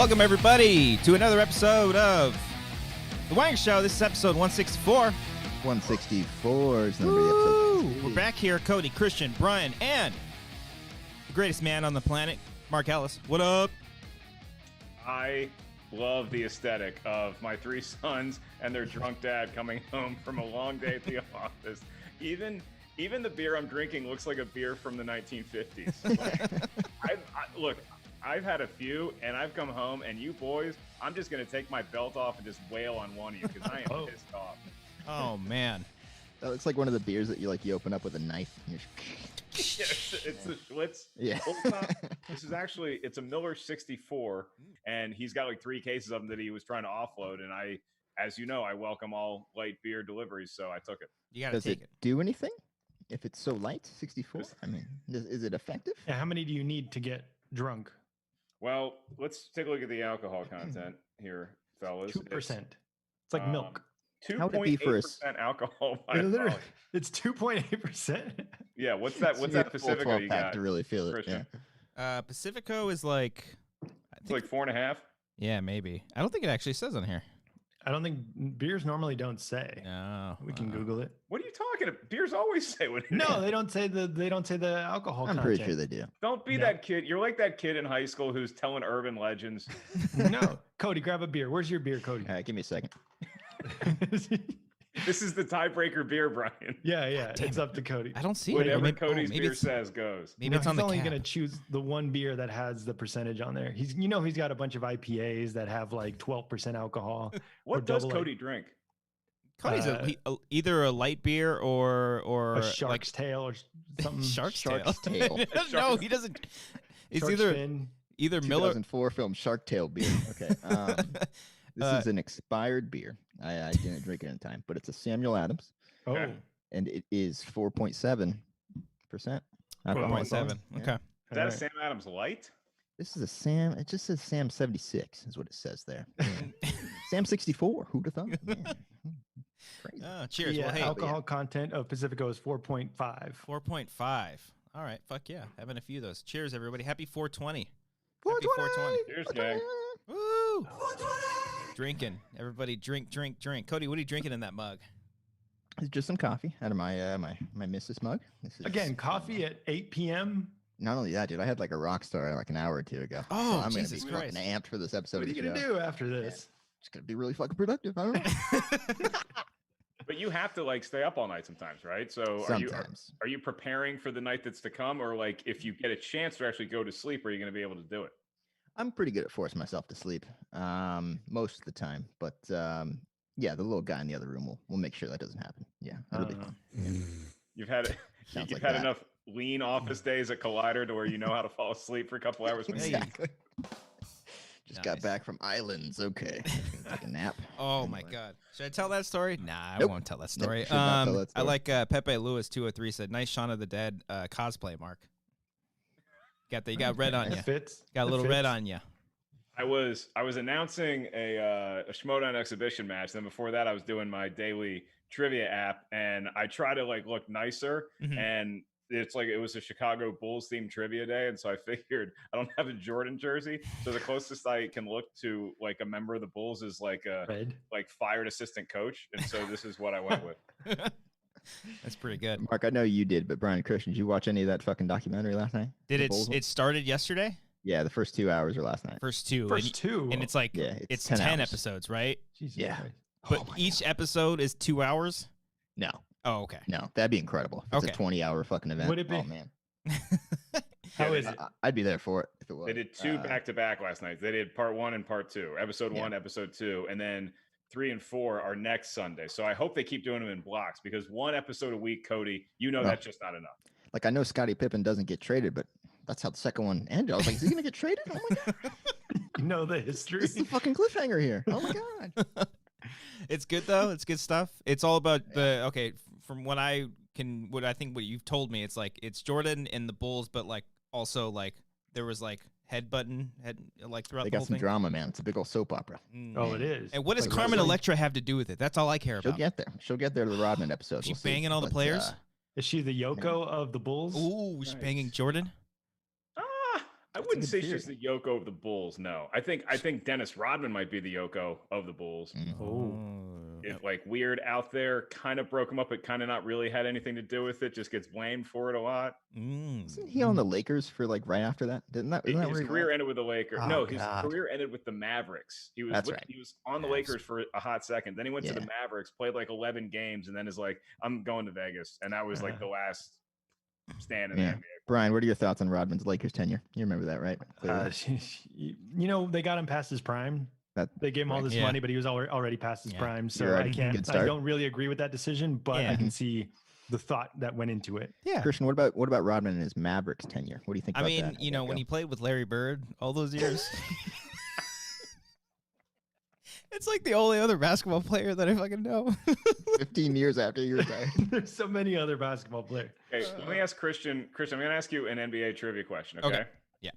Welcome, everybody, to another episode of the Wanger Show. This is episode 164. 164 is the number of the episode. We're back here, Cody, Christian, Brian, and the greatest man on the planet, Mark Ellis. What up? I love the aesthetic of my three sons and their drunk dad coming home from a long day at the office. Even the beer I'm drinking looks like a beer from the 1950s. Look, I've had a few, and I've come home, and you boys, I'm just going to take my belt off and just wail on one of you because I am pissed off. Oh, man. That looks like one of the beers that you open up with a knife. And It's a Schlitz. Yeah. This is actually, it's a Miller 64, and he's got like 3 cases of them that he was trying to offload, and I, as you know, I welcome all light beer deliveries, so I took it. You got to take it. Do anything if it's so light, 64? I mean, is it effective? Yeah, how many do you need to get drunk? Well, let's take a look at the alcohol content here, fellas. 2%. It's like milk. 2.8% alcohol by volume. It's 2.8%. Yeah, what's that Pacifico you got? To really feel it. Christian? Yeah. Pacifico is like... It's like 4.5. Yeah, maybe. I don't think it actually says on here. I don't think beers normally don't say. No. We can Google it. What are you talking about? Beers always say what it No, is. they don't say the alcohol I'm content. pretty sure they do. Don't be that kid. You're like that kid in high school who's telling urban legends. No. Cody, grab a beer. Where's your beer, Cody? All right, give me a second. This is the tiebreaker beer, Brian. Yeah. It's up to Cody. I don't see it. Whatever Cody's beer says goes. Maybe it's on the only cap. going to choose the one beer that has the percentage on there. He's got a bunch of IPAs that have like 12% alcohol. What does Cody drink? Cody's either a light beer or a shark's tail or something. Shark's tail. No, he doesn't. It's Shark's either fin. Miller. 2004 film Shark Tale beer. Okay. This is an expired beer. I didn't drink it in time, but it's a Samuel Adams. Oh. Okay. And it is 4.7%. 4.7. Okay. Is that a Sam Adams Light? This is a Sam. It just says Sam 76 is what it says there. Sam 64. Who'd have thought? Man. Crazy. Oh, cheers. The Well, hey, alcohol content of Pacifico is 4.5. 4.5. All right. Fuck yeah. Having a few of those. Cheers, everybody. Happy 420. 420. Cheers, gang. Woo! Drinking. Everybody drink. Cody, what are you drinking in that mug? It's just some coffee out of my my missus mug. This is, Again, coffee at 8 p.m. Not only that, dude, I had like a rock star like an hour or two ago. Oh, so I'm Jesus gonna be Christ. fucking amped for this episode. What are you going to do after this? It's gonna be really fucking productive. I don't know. But you have to stay up all night sometimes, right? So Sometimes. are you preparing for the night that's to come, or like if you get a chance to actually go to sleep, are you going to be able to do it? I'm pretty good at forcing myself to sleep most of the time, but yeah, the little guy in the other room will make sure that doesn't happen. Yeah, it'll be fun. Yeah. You've had Sounds like had that. enough lean office days at Collider to where you know how to fall asleep for a couple hours. Exactly. Just got Nice. back from islands. Okay, take a nap. Oh, my Anyway. God. Should I tell that story? Nah, Nope. I won't tell that Nope, story. should not tell that I story. like Pepe Lewis 203 said, nice Shaun of the Dead cosplay, Mark. You got red on you. It fits. Got a It little red fits. on you. I was announcing a Schmodown exhibition match. Then before that, I was doing my daily trivia app, and I try to look nicer. Mhm. And it's it was a Chicago Bulls themed trivia day, and so I figured I don't have a Jordan jersey, so the closest I can look to a member of the Bulls is a Red. fired assistant coach, and so this is what I went with. That's pretty good. Mark, I know you did, but Brian Christian, did you watch any of that fucking documentary last night? Did The it? Bulls one? It started yesterday. Yeah, the first 2 hours were last night. First two. First two. And it's like Yeah, it's 10 10 hours. episodes, right? Jesus Yeah. Christ. But Oh my each God. episode is 2 hours. No, Oh, okay. no, that'd be incredible. If it's Okay. a 20-hour fucking event. Would it be? Oh man, How Yeah, is it? I'd be there for it if it was. They did 2 back to back last night. They did part 1 and part 2, episode 1, episode 2, and then 3 and 4 are next Sunday. So I hope they keep doing them in blocks because 1 episode a week, Cody, that's just not enough. Like I know Scottie Pippen doesn't get traded, but that's how the second one ended. I was like, is he gonna get traded? Oh my God, You know the history. this is the fucking cliffhanger here. Oh my God. It's good though. It's good stuff. It's all about from what I think what you've told me, it's Jordan and the Bulls, but also there was throughout They the whole got some thing. drama, man. It's a big old soap opera. Oh, it is. And what does Like Carmen wrestling? Electra have to do with it? That's all I care She'll about. get there. She'll get there to the Rodman episode. She We'll see. banging all the But, players? Is she the Yoko of the Bulls? Ooh, she's banging Jordan. I I wouldn't say she's the Yoko of the Bulls. No, I think Dennis Rodman might be the Yoko of the Bulls. Oh, If like Weird out there kind of broke him up, but kind of not really had anything to do with it. Just gets blamed for it a lot. Isn't he on the Lakers for like right after that? Isn't that His where he career was? ended with the Lakers. Oh, No, his God. career ended with the Mavericks. He was That's right. He was on the Lakers for a hot second. Then he went to the Yeah. Mavericks, played like 11 games, and then is like, I'm going to Vegas. And that was like the last stand in the Yeah. NBA. Brian, what are your thoughts on Rodman's Lakers tenure? You remember that, right? you know, they got him past his prime. They gave him all this Yeah. money, but he was already past his prime. So You're right. I Good can't. I start. don't really agree with that decision, but Yeah. I can see the thought that went into it. Yeah. Christian, what about Rodman and his Mavericks tenure? What do you think I about mean, that? you know, when he played with Larry Bird all those years, it's like the only other basketball player that I fucking know. 15 years after you retired. There's so many other basketball players. Okay, let me ask Christian. Christian, I'm going to ask you an NBA trivia question. Okay. Yeah.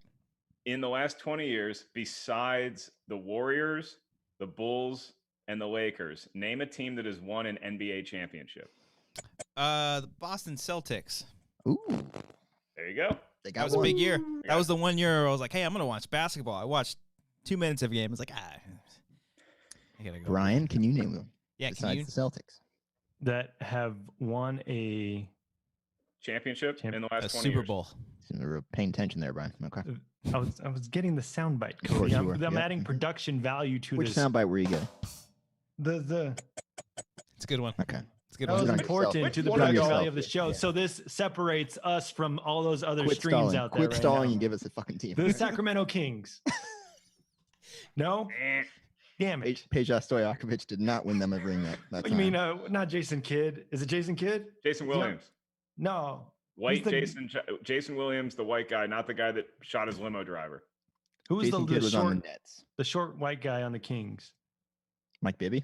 In the last 20 years, besides the Warriors, the Bulls, and the Lakers, name a team that has won an NBA championship. The Boston Celtics. Ooh, There you go. they That got was a one. big year. That was the 1 year I was like, hey, I'm gonna watch basketball. I watched 2 minutes of a game. I was like, I gotta go. Brian, can you name them Yeah, can besides you? the Celtics? That have won a Championship in the last A 20 Super years. Bowl. You're paying attention there, Brian. Okay. I was getting the soundbite, Of course Cody. you I'm, were. I'm Yep. adding production value to Which this. soundbite were you getting? The It's a good one. Okay. It's a good that one. was on important yourself. to the Which one on production yourself? value of the show. Yeah. So this separates us from all those other Quit streams stalling. out there. Quit right stalling now. and give us a fucking team. The Sacramento Kings. No, Eh. damn it. Peja Stojakovic did not win them a ring that What time. you mean not Jason Kidd? Is it Jason Kidd? Jason Yeah. Williams. No. White Who's the- Jason Williams, the white guy, not the guy that shot his limo driver. Who was Jason the Kidd was on short the Nets. the short white guy on the Kings? Mike Bibby?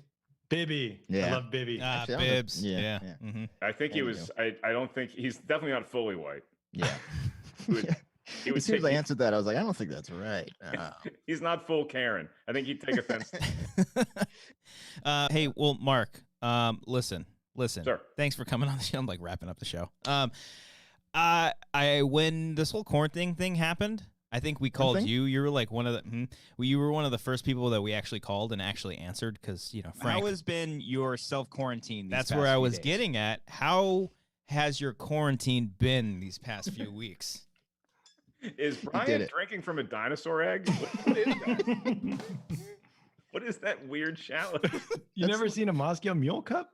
Bibby. I Yeah. love Bibby. Actually, I don't know. Bibbs. Yeah, Yeah. yeah. Mm-hmm. I think There he you was. I don't think he's definitely not fully white. Yeah. would- Yeah. He would As soon as I take- answered that, I was like, I don't think that's right. Oh. He's not full Karen. I think he'd take offense. Hey, well, Mark, listen. Sir. Thanks for coming on the show. I'm like wrapping up the show. When this whole quarantine thing happened, I think we called Quarantine? you. You were like one of the. You were one of the first people that we actually called and actually answered because Frank. How has been your self quarantine? That's where I was getting at. How has your quarantine been these past few weeks? Is did Brian it. drinking from a dinosaur egg? What is that? What is that weird chalice? You never seen a Moscow Mule Cup?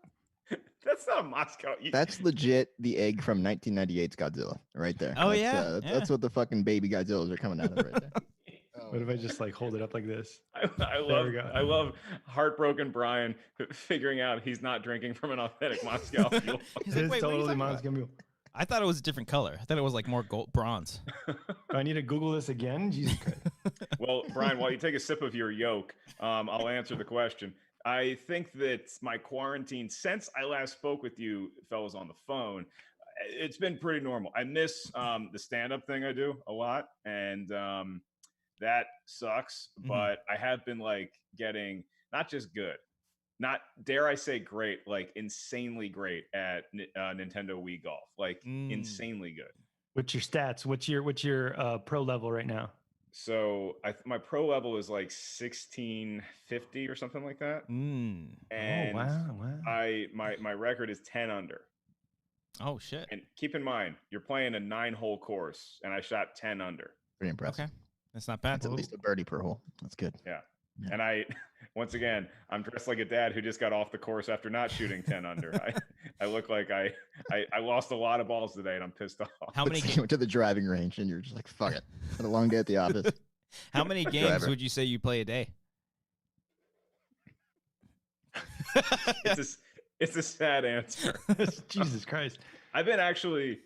That's not a Moscow. That's legit the egg from 1998's Godzilla right there. Oh, That's, yeah, That's what the fucking baby Godzillas are coming out of right there. What if I just like hold it up like this? I There we go. love heartbroken Brian figuring out he's not drinking from an authentic Moscow Mule. He's It like, is wait, what are you totally talking about?" Moscow Mule. I thought it was a different color. I thought it was like more gold, bronze. Do I need to Google this again? Jesus Christ. Well, Brian, while you take a sip of your yolk, I'll answer the question. I think that my quarantine, since I last spoke with you fellas on the phone, it's been pretty normal. I miss the stand-up thing I do a lot, and that sucks. Mhm. But I have been like getting not just good, not dare I say great, like insanely great at Nintendo Wii Golf, like insanely good. What's your stats? What's your pro level right now? So my pro level is like 1650 or something like that. And Oh wow. my record is 10 under. Oh shit. And keep in mind, you're playing a 9-hole course, and I shot 10 under. Pretty impressive. Okay, that's not bad. That's at least a birdie per hole. That's good. Yeah. Yeah. And I, once again, I'm dressed like a dad who just got off the course after not shooting 10 under. I look like I lost a lot of balls today, and I'm pissed off. How many You went to the driving range and you're just like, fuck it. Had a long day at the office. how many games Driver. would you say you play a day? It's a sad answer. Jesus Christ. I've been actually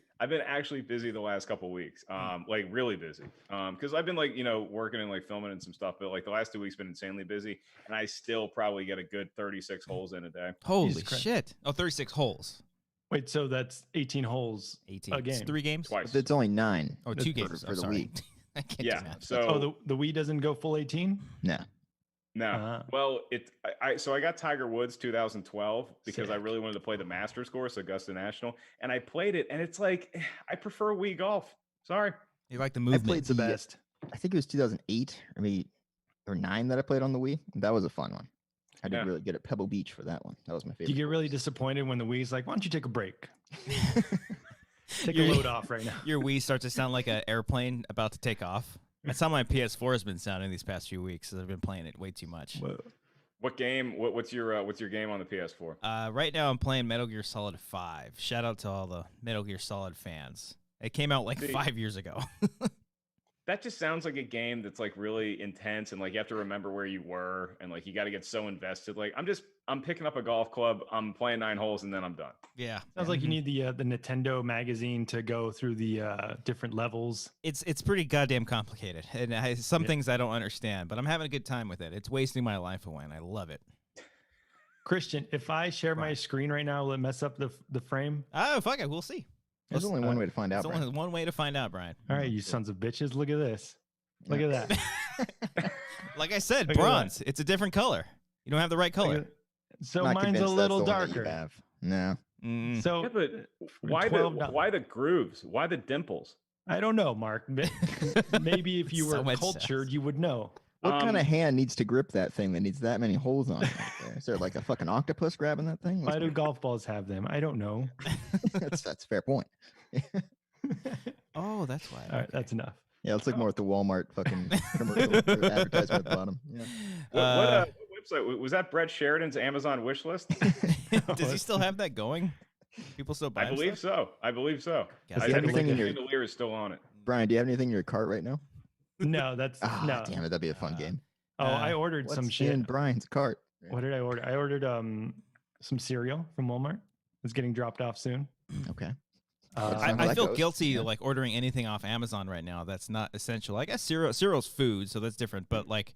busy the last couple weeks, like really busy, because I've been like working and like filming and some stuff, but like the last 2 weeks been insanely busy, and I still probably get a good 36 holes in a day. Holy Jesus Christ. shit. Oh, 36 holes. Wait, so that's 18 holes 18. a It's game. 3 games? Twice. But it's only 9. Oh, That's 2 for- games. for I'm the sorry. week. I can't do Yeah. math. So Oh, the Wii doesn't go full 18? No. no. Uh-huh. Well, so I got Tiger Woods 2012 because I Sick. really wanted to play the Masters course, Augusta National, and I played it, and it's like I prefer Wii golf. Sorry. You like the I movement. played It's the best. I think it was 2008 or maybe or 9 that I played on the Wii. That was a fun one. I did Yeah. really good at Pebble Beach for that one. That was my Do favorite. you get really disappointed when the Wii's like, why don't you take a break? Take a Your- load off right now. Your Wii starts to sound like an airplane about to take off. That's how my PS4 has been sounding these past few weeks. I've been playing it way too much. What game? What's your game on the PS4? Right now, I'm playing Metal Gear Solid 5. Shout out to all the Metal Gear Solid fans. It came out like See, 5 years ago. That just sounds like a game that's like really intense and like you have to remember where you were and like you got to get so invested. Like I'm picking up a golf club, I'm playing 9 holes, and then I'm done. Yeah, Sounds like you need the Nintendo magazine to go through the different levels. it's pretty goddamn complicated, and some things I don't understand, but I'm having a good time with it. It's wasting my life away, and I love it. Christian, if I share my screen right now, will it mess up the frame? Oh, fuck it, we'll see. There's only one way to find out. There's only one way to find out, Brian. All right, you sons of bitches, look at this. Look at that. Like I said, Look at bronze. It's a different color. You don't have the right Look color. at- So Not mine's a convinced that's little the one that you darker. have. No. Mm. So Yeah, but why $12. why the grooves? Why the dimples? I don't know, Mark. Maybe if you So were much cultured, sense. you would know. What kind of hand needs to grip that thing that needs that many holes on it? Right there? Is there like a fucking octopus grabbing that thing? Why do golf balls have them? I don't know. that's a fair point. Oh, that's why. All right, that's enough. Yeah, let's look more at the Walmart fucking commercial or advertisement at the bottom. Yeah. What website was that? Brett Sheridan's Amazon wish list? Does he still have that going? People still buy I him believe stuff? so. I believe so. Yeah, Does I he have think anything the in your chandelier is still on it. Brian? Do you have anything in your cart right now? No, that's Ah, no. damn it, that'd be a fun game. Oh, I ordered What's some shit. in Brian's cart? What did I order? I ordered some cereal from Walmart. It's getting dropped off soon. Okay. Uh, Sounds I that feel goes. guilty Yeah. like ordering anything off Amazon right now. That's not essential. I guess cereal's food, so that's different. But like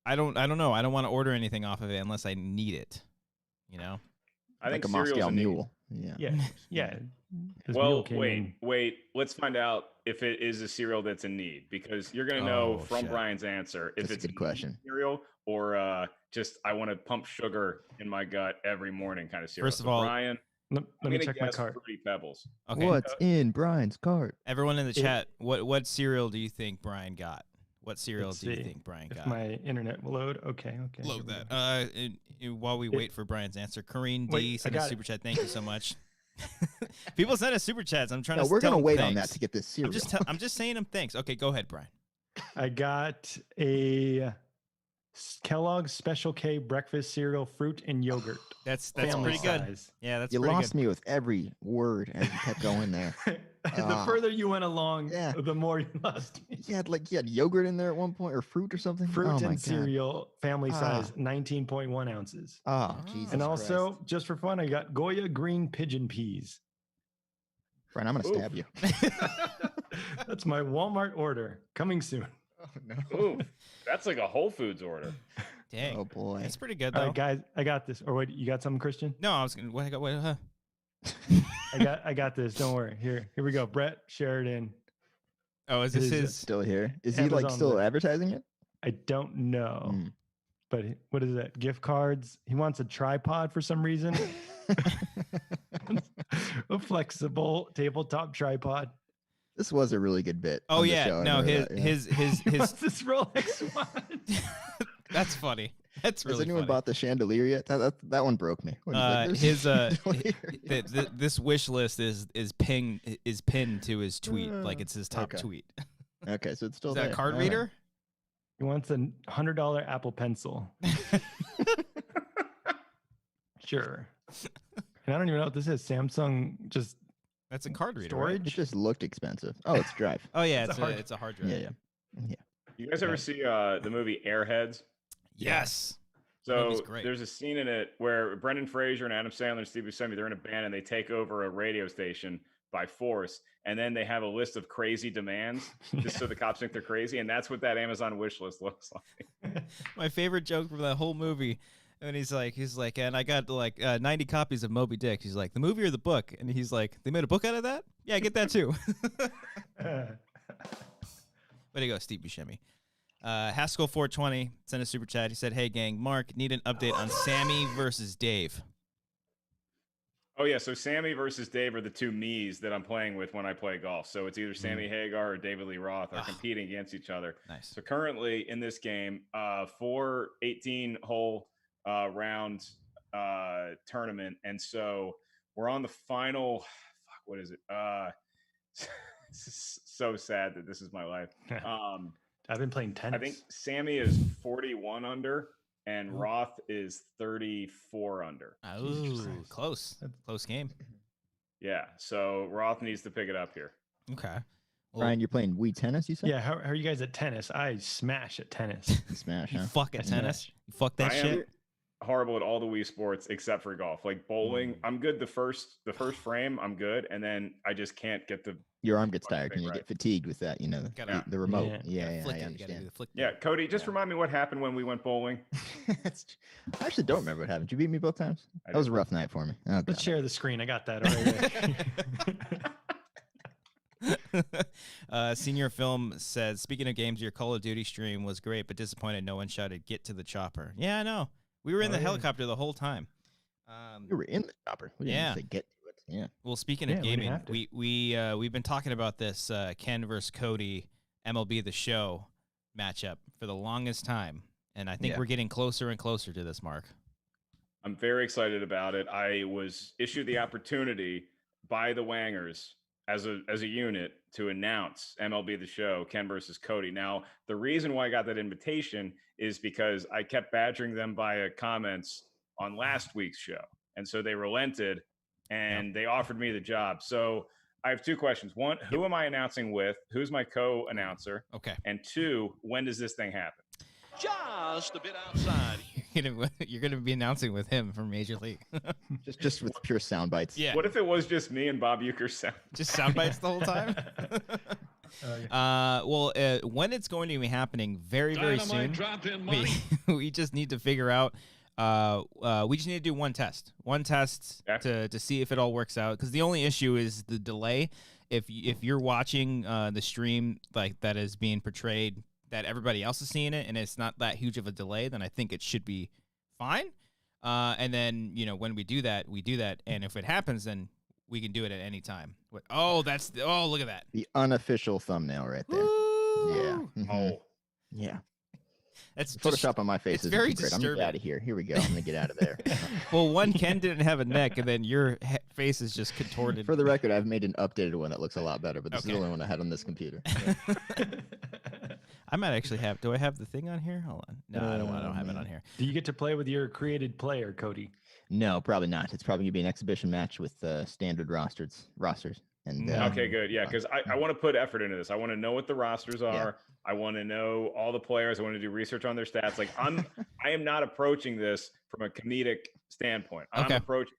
I don't know. I don't want to order anything off of it unless I need it. You know? I Like think a cereal's Moscow a need. Mule. Yeah. yeah. This Well, mule came in. wait. Let's find out if it is a cereal that's in need because you're gonna know Oh, from shit. Brian's answer if That's a it's good need question. cereal or just I want to pump sugar in my gut every morning kind of cereal. First of So, all- Brian, Let I'm me gonna check my guess cart. Fruity Pebbles. Okay. What's in Brian's cart? Everyone in the chat, what cereal do you think Brian got? What cereal Let's do you see think Brian If got? my internet will load. Okay. here Load we that. go. While we wait for Brian's answer, Kareen D Wait, I sent a got it. super chat. Thank you so much. People send us super chats. I'm trying No, to. we're tell gonna them wait on that thanks. to get this cereal. I'm just saying them thanks. Okay, go ahead, Brian. I got a Kellogg Special K breakfast cereal, fruit and yogurt. That's Family pretty good. size. Yeah, that's you pretty lost good. me with every word as you kept going there. The Ah. further you went along, Yeah. the more you lost me. You had yogurt in there at one point or fruit or something. Fruit oh my and God. cereal, family Ah. size, 19.1 ounces. Oh Jesus. And Christ. also, just for fun, I got Goya green pigeon peas. Brian, I'm gonna Oof. stab you. That's my Walmart order coming soon. Oh no. Ooh, that's like a Whole Foods order. Dang, Oh boy. that's pretty good All though. right, guys, I got this. Or wait, you got something, Christian? No, I was gonna. Wait, I got this. Don't worry. Here we go. Brett Sheridan. Oh, is this Is it his? Still here? Is he like Amazon still list. advertising it? I don't know, Mm. but what is that? Gift cards. He wants a tripod for some reason. A flexible tabletop tripod. This was a really good bit. Oh on the yeah, show, I no, remember his that, yeah. He wants this Rolex watch. That's funny. That's Has really anyone funny. bought the chandelier yet? That one broke me. When he's like, "There's a chandelier." This wish list is pinned to his tweet, like it's his top Okay. tweet. Okay, so it's still Is that there. a card All right. reader? He wants a $100 Apple Pencil. Sure. And I don't even know what this is. Samsung just That's a card reader. right? It storage. just looked expensive. Oh, it's Drive. Oh yeah, It's it's a a hard- it's a hard drive. Yeah. You guys ever Okay. see the movie Airheads? Yes. So movie's great. there's a scene in it where Brendan Fraser and Adam Sandler and Steve Buscemi, they're in a band and they take over a radio station by force, and then they have a list of crazy demands just so the cops think they're crazy, and that's what that Amazon wish list looks like. My favorite joke from that whole movie. And he's like, and I got like 90 copies of Moby Dick. He's like, the movie or the book? And he's like, they made a book out of that? Yeah, get that too. Way to go, Steve Buscemi. Haskell 420 sent a super chat. He said, "Hey gang, Mark, need an update on Sammy versus Dave." Oh yeah, so Sammy versus Dave are the two me's that I'm playing with when I play golf. So it's either Sammy Hagar or David Lee Roth are competing against each other. Nice. So currently in this game, 4 18-hole round tournament, and so we're on the final. Fuck, what is it? This is so sad that this is my life. I've been playing tennis. I think Sammy is 41 under. And Roth is 34 under. Oh, close game. Yeah, so Roth needs to pick it up here. Okay. Well, Brian, you're playing Wii tennis, you said? Yeah, how are you guys at tennis? I smash at tennis. Smash, you huh? fuck at tennis. You fuck that I shit. am horrible at all the Wii sports except for golf. Like bowling, I'm good the first frame, I'm good, and then I just can't get the Your arm gets tired thing and you right. get fatigued with that, the remote. Yeah, Flick I it, you gotta do understand. the flick Yeah, thing. Cody, just remind me what happened when we went bowling. I actually don't remember what happened. Did you beat me both times? That was a rough night for me. Oh, Let's God. share the screen. I got that already. Senior Film says, speaking of games, your Call of Duty stream was great, but disappointed no one shouted, "Get to the chopper." Yeah, I know. We were in the helicopter the whole time. You were in the chopper. We didn't yeah. say get to it. Yeah. Well, speaking Yeah, of we didn't gaming, have to. we've been talking about this Ken versus Cody MLB The Show matchup for the longest time, and I think Yeah. we're getting closer and closer to this, Mark. I'm very excited about it. I was issued the opportunity by the Wangers as a unit to announce MLB The Show, Ken versus Cody. Now, the reason why I got that invitation is because I kept badgering them via comments on last week's show. And so they relented and they offered me the job. So I have two questions. One, who am I announcing with? Who's my co-announcer? Okay. And two, when does this thing happen? Just a bit outside. You're gonna be announcing with him from Major League. Just with pure sound bites. Yeah. What if it was just me and Bob Euchre sound? Just sound bites the whole time. When it's going to be happening very soon. Dropped in money. We just need to figure out. We just need to do one test Yeah. to see if it all works out. Because the only issue is the delay. If you're watching the stream like that is being portrayed, that everybody else is seeing it, and it's not that huge of a delay, then I think it should be fine. And then when we do that, and if it happens, then we can do it at any time. Look at that. The unofficial thumbnail right there. Yeah. Mhm. Oh, Yeah. That's just, Photoshop on my face it's is very great. I'm gonna disturbing. get out of here. Here we go. I'm gonna get out of there. well, one Ken didn't have a neck, and then your face is just contorted. For the record, I've made an updated one that looks a lot better, but this is Okay. the only one I had on this computer. I might actually have. Do I have the thing on here? Hold on. No, I don't have it on here. Do you get to play with your created player, Cody? No, probably not. It's probably gonna be an exhibition match with standard rosters. And okay, good. Yeah, because I want to put effort into this. I want to know what the rosters are. Yeah. I want to know all the players. I want to do research on their stats. Like I am not approaching this from a comedic standpoint. I'm Okay. approaching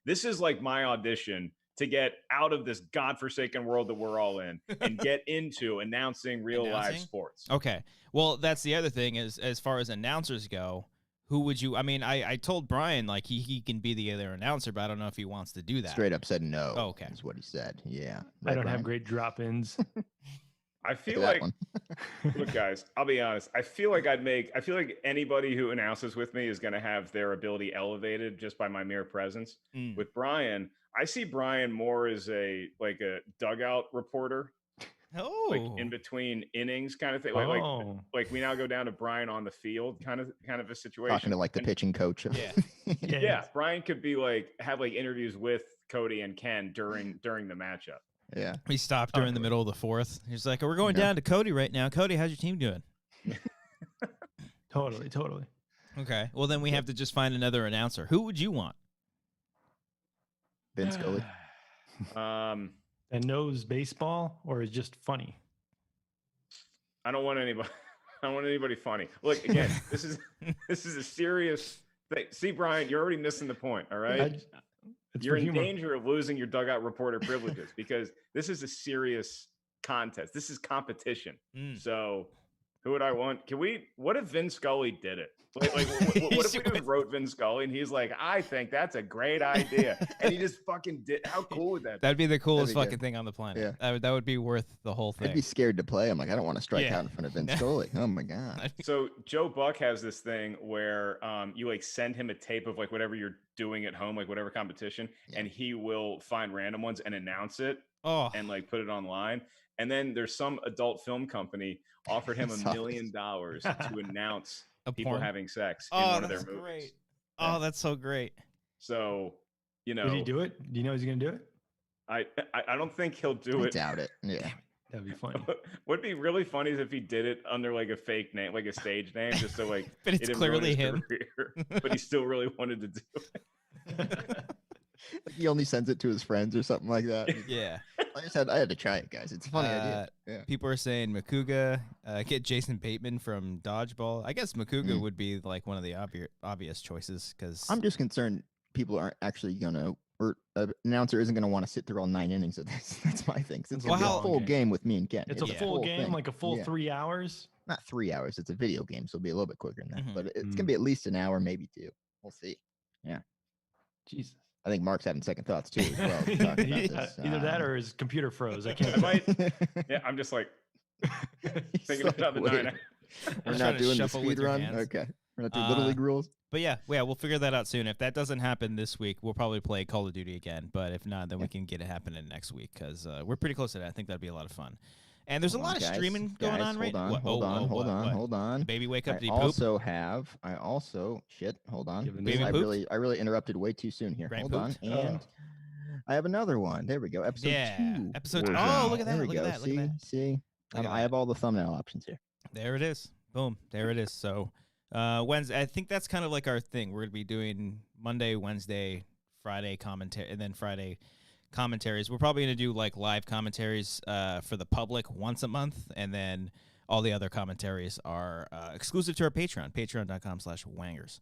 this is like my audition to get out of this godforsaken world that we're all in and get into announcing real live Announcing? sports. Okay. Well, that's the other thing is as far as announcers go, who would you? I mean, I told Brian like he can be the other announcer, but I don't know if he wants to do that. straight up said no. Oh, okay. Is what he said. Yeah. I don't Brian? have great drop-ins. I Look feel at that like one. look, guys, I'll be honest. I feel like anybody who announces with me is going to have their ability elevated just by my mere presence. Mm. With Brian, I see Brian more as a dugout reporter, Oh. like in between innings kind of thing. Like we now go down to Brian on the field kind of a situation. Talking to like the And- pitching coach. Yeah. Yeah, Brian could be have interviews with Cody and Ken during the matchup. Yeah. We stopped during the middle of the fourth. He's like, "We're going Yeah. down to Cody right now. Cody, how's your team doing?" Totally. Okay. Well, then we have to just find another announcer. Who would you want? Ben Scully. And knows baseball or is just funny? I don't want anybody. I don't want anybody funny. Look, again, this is a serious thing. See, Brian, you're already missing the point. All right, It's you're for in humor. danger of losing your dugout reporter privileges because this is a serious contest. This is competition. Mm. So Who would I want? What if Vin Scully did it? Like what if we just wrote Vin Scully and he's like, I think that's a great idea. And he just fucking did. How cool would that be? That'd be the coolest be fucking good. thing on the planet. Yeah. That would be worth the whole thing. I'd be scared to play. I'm like, I don't want to strike Yeah. out in front of Vin Scully. Oh my god. So Joe Buck has this thing where you like send him a tape of like whatever you're doing at home, like whatever competition, and he will find random ones and announce it and like put it online. And then there's some adult film company offered him $1 million to announce people having sex in one of their movies. Great. Oh, that's so great. So, you know, Did he do it? Do you know he's gonna do it? I don't think he'll do I it. doubt it. Yeah. That'd be funny. What'd be really funny is if he did it under like a fake name, like a stage name, just so like But it's it didn't ruin clearly his him. career, but he still really wanted to do it. He only sends it to his friends or something like that. Yeah. I had to try it, guys. It's a funny idea. Yeah. People are saying Makuga, get Jason Bateman from Dodgeball. I guess Makuga would be like one of the obvious choices because I'm just concerned people aren't actually gonna, or an announcer isn't gonna want to sit through all 9 innings of this. That's my thing. It's Well, gonna be how- a full game with me and Ken. It's a Yeah. full game, thing. like a full Yeah. 3 hours. Not 3 hours. It's a video game, so it'll be a little bit quicker than that. Mhm. But it's gonna be at least an hour, maybe 2. We'll see. Jesus. I think Mark's having second thoughts too as well. talking about this. Either that or his computer froze. I I can't. might, yeah, I'm just like He's thinking like, about the "Wait, 9 We're trying not to doing the shuffle with speed your run. hands. Okay, we're not doing Little League rules. But yeah, we'll figure that out soon. If that doesn't happen this week, we'll probably play Call of Duty again. But if not, then we can get it happening next week because we're pretty close to that. I think that'd be a lot of fun. And there's a lot of streaming going on right now. Hold on. Baby, wake up. I Do you poop? also shit. Hold on. You have a Baby I poop? really interrupted way too soon here. Brain Hold on. pooped? And I have another one. There we go. Episode Yeah, 2. episode Warzone. 2. Oh, look at that, There we look at go. that, look at See. Look at I have all the thumbnail options here. There it is. Boom. There it is. So Wednesday, I think that's kind of like our thing. We're gonna be doing Monday, Wednesday, Friday commentary, and then Friday commentaries. We're probably gonna do like live commentaries for the public once a month, and then all the other commentaries are exclusive to our Patreon, patreon.com/Wangers.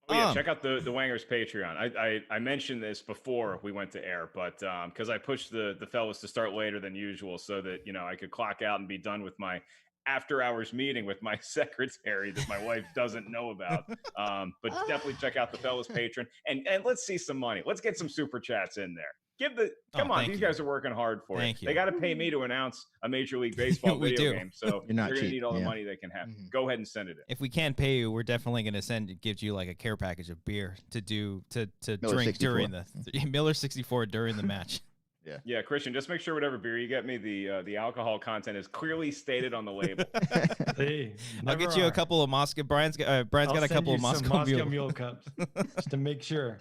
Oh yeah, check out the Wangers Patreon. I mentioned this before we went to air, but because I pushed the fellas to start later than usual so that I could clock out and be done with my after hours meeting with my secretary that my wife doesn't know about. But definitely check out the fellas Patreon and let's see some money. Let's get some super chats in there. Come on, thank these you. guys are working hard for Thank it. you. They got to pay me to announce a Major League Baseball We video do. game, so You're not they're gonna cheap, need all the yeah. money they can have. Mhm. Go ahead and send it in. If we can't pay you, we're definitely gonna give you like a care package of beer to Miller drink 64. during the Miller 64 during the match. Yeah, Christian, just make sure whatever beer you get me, the alcohol content is clearly stated on the label. Hey, I'll get you a couple of Moscow. Brian's got a couple of Moscow Mule. cups just to make sure.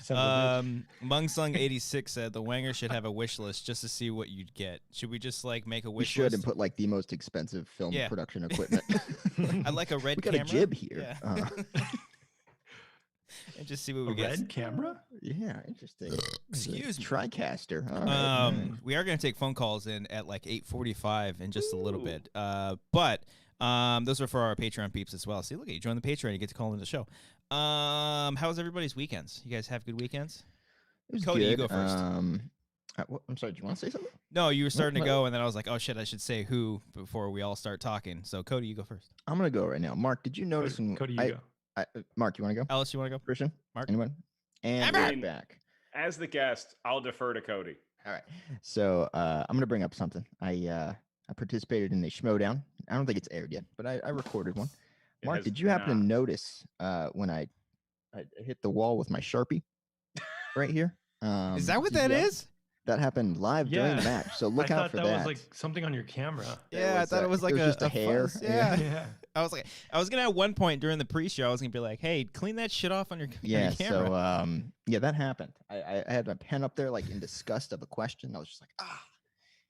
Son of a bitch. Mungsung 86 said the Wanger should have a wish list just to see what you'd get. Should we just like make a We wish should list? and put like the most expensive film Yeah. production equipment. I'd like a red we got camera. a jib here. Yeah. And just see what we A get. red camera? Yeah, interesting. Excuse me. TriCaster. All right. We are going to take phone calls in at like 8:45 in just a little Ooh. bit. But those are for our Patreon peeps as well. See, look at you join the Patreon, you get to call in the show. How was everybody's weekends? You guys have good weekends? It was Cody, you good. go first. I'm sorry. Do you want to say something? No, you were starting to let- go, and then I was like, oh shit, I should say who before we all start talking. So Cody, you go first. I'm gonna go right now. Mark, did you notice? Cody, you go. Mark, you want to go? Alice, you want to go? Christian? Mark? Anyone? And Amber! we're back. As the guest, I'll defer to Cody. All right. So I'm gonna bring up something. I participated in a Schmodown. I don't think it's aired yet, but I recorded one. It Mark, has did you happen to not. notice when I hit the wall with my Sharpie right here? Is that what did that you- is? That happened live during the Yeah. match. So look I out thought for that that. was like something on your camera. Yeah, I thought it was like just a hair. fuzz. Yeah. Yeah. I was gonna at one point during the pre-show, I was gonna be like, "Hey, clean that shit off on your, on Yeah, your camera." so yeah, that happened. I had my pen up there like in disgust of a question. I was just like,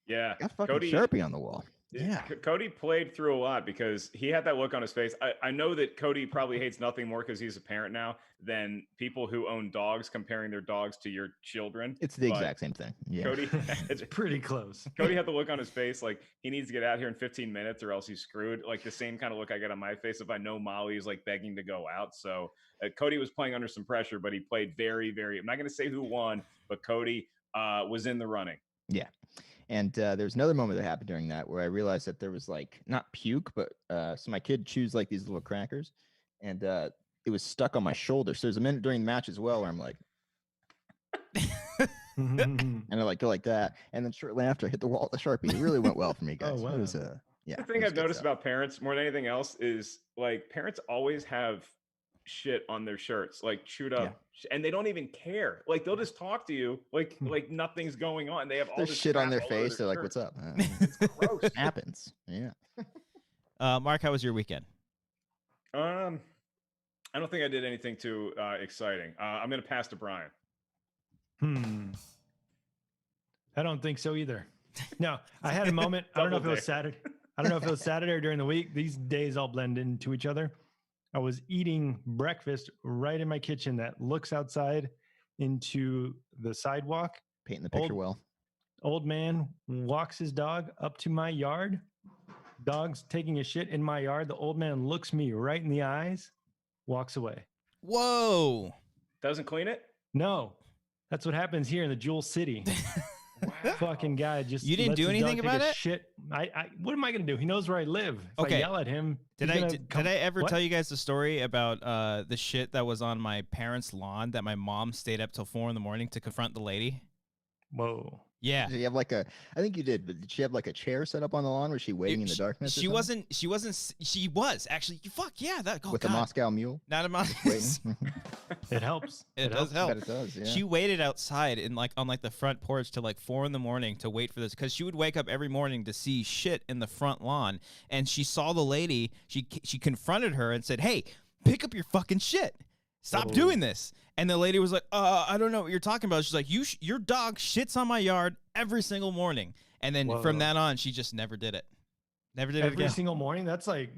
Yeah, got fucking Cody- Sharpie on the wall. Yeah, Yeah. Cody played through a lot because he had that look on his face. I know that Cody probably hates nothing more because he's a parent now than people who own dogs comparing their dogs to your children. It's the But exact same thing. Yeah. Cody, It's pretty close. Cody had the look on his face like he needs to get out here in 15 minutes or else he's screwed. Like the same kind of look I get on my face if I know Molly's like begging to go out. So Cody was playing under some pressure, but he played very, very. I'm not going to say who won, but Cody was in the running. And there's another moment that happened during that where I realized that there was like not puke, but so my kid chews like these little crackers, and it was stuck on my shoulder. So there's a minute during the match as well where I'm like, and I like go like that, and then shortly after I hit the wall with the Sharpie. It really went well for me, guys. Oh, wow. It was yeah. The thing I've noticed about parents more than anything else is like parents always have shit on their shirts, like chewed up, and they don't even care. Like they'll just talk to you like nothing's going on. They have all There's this shit on crap their all over face. They're like, shirt. "What's up?" It's gross. It happens. Yeah. Mark, how was your weekend? I don't think I did anything too exciting. I'm gonna pass to Brian. I don't think so either. No, I had a moment. I don't know if it was Saturday. I don't know if it was Saturday or during the week. These days all blend into each other. I was eating breakfast right in my kitchen that looks outside into the sidewalk. Painting the picture well. Old man walks his dog up to my yard. Dog's taking a shit in my yard. The old man looks me right in the eyes, walks away. Whoa. Doesn't clean it? No, that's what happens here in the Jewel City. Wow. Fucking guy just You didn't lets do his anything dog take about a it? Shit. What am I gonna do? He knows where I live. If Okay. I yell at him, Did he's I gonna did I ever What? tell you guys the story about the shit that was on my parents' lawn that my mom stayed up till 4 a.m. to confront the lady? Whoa. Yeah. Did you have like I think you did, but did she have like a chair set up on the lawn? Was she waiting in the darkness? She wasn't. She was actually. Fuck yeah. That with a Moscow Mule. Not a Waiting. It helps. It does help. Bet it does. Yeah. She waited outside in on the front porch till like 4 a.m. to wait for this because she would wake up every morning to see shit in the front lawn, and she saw the lady. She confronted her and said, "Hey, pick up your fucking shit. Stop doing this." And the lady was like, I don't know what you're talking about." She's like, your dog shits on my yard every single morning. And then from that on, she just never did it. Never did it Every again. single morning. That's like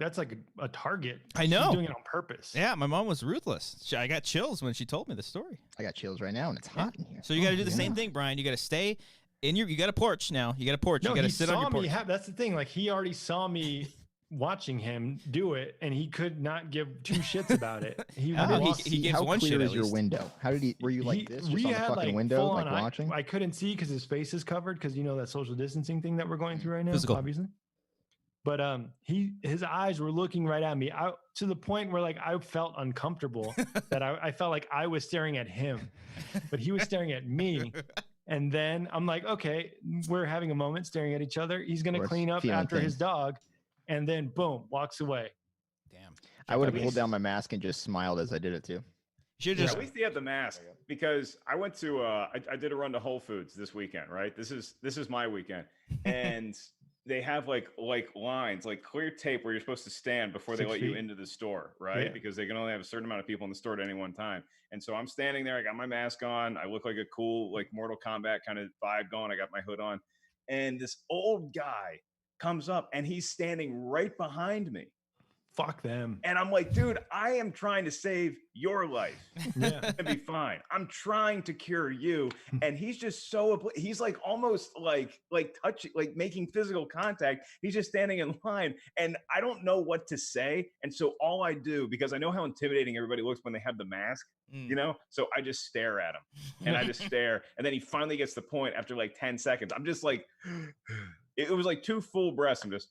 a target. I know. She's doing it on purpose. Yeah, my mom was ruthless. I got chills when she told me the story. I got chills right now, and it's hot in here. So you got to do the same thing, Brian. You got to stay in you got a porch now. You got a porch. No, you got to he sit on saw your porch. me that's the thing. Like he already saw me watching him do it, and he could not give two shits about it. He How did walked- he gives How one clear shit at is your least. window? How did he? Were you like this? Just we on the had fucking like window, full like on watching? I couldn't see because his face is covered because you know that social distancing thing that we're going through right now, Physical. obviously. But his eyes were looking right at me, to the point where like I felt uncomfortable that I felt like I was staring at him, but he was staring at me. And then I'm like, okay, we're having a moment staring at each other. He's gonna We're clean up feeling after his things. dog, and then boom, walks away. Damn. I would have At pulled least- down my mask and just smiled as I did it too. Should At just least he had the mask because I went to I did a run to Whole Foods this weekend, right? This is my weekend. And they have like lines, like clear tape where you're supposed to stand before they 6 let you feet. into the store, right? Yeah. Because they can only have a certain amount of people in the store at any one time. And so I'm standing there, I got my mask on, I look like a cool like Mortal Kombat kind of vibe going, I got my hood on. And this old guy comes up and he's standing right behind me. Fuck them. And I'm like, dude, I am trying to save your life. Yeah. Gonna be fine. I'm trying to cure you. And he's just so he's like almost like touching, like making physical contact. He's just standing in line. And I don't know what to say. And so all I do, because I know how intimidating everybody looks when they have the mask, you know, so I just stare at him and I just stare. And then he finally gets the point after like 10 seconds. I'm just like, it was like 2 full breaths. I'm just.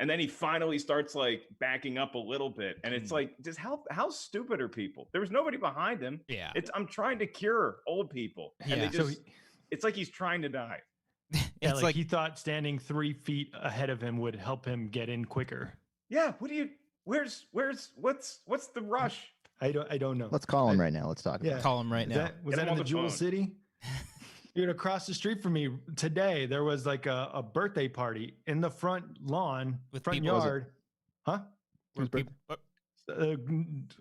And then he finally starts like backing up a little bit. And it's like, just how stupid are people? There was nobody behind him. Yeah. I'm trying to cure old people. And Yeah. they just, it's like he's tryring to die. Yeah, It's like he thought standing 3 feet ahead of him would help him get in quicker. Yeah. What's the rush? I don't know. Let's call him right now. Let's talk. Yeah. About it. call him right Was now. that, was Get that him in on the the Jewel phone. City? You're across the street from me today. There was like a birthday party in the front lawn, With front people? Was it- yard. Huh? Whose birthday?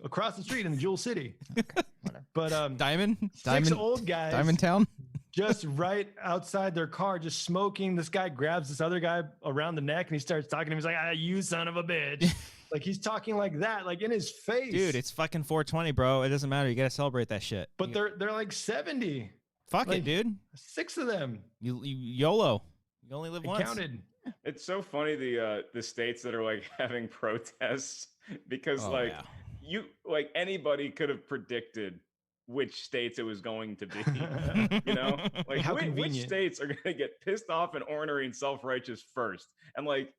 Across the street in the Jewel City. Whatever. But Diamond? 6 old guys Diamond Town? just right outside their car, just smoking. This guy grabs this other guy around the neck and he starts talking to him. He's like, you son of a bitch. Like he's talking like that, like in his face. Dude, it's fucking 420, bro. It doesn't matter. You got to celebrate that shit. but they're like 70. Fuck like- it, dude. 6 of them. You YOLO. You only live I once. counted. It's so funny the states that are like having protests because Oh, like yeah. you like anybody could have predicted which states it was going to be. You know, like How which convenient. states are going to get pissed off and ornery and self-righteous first? And like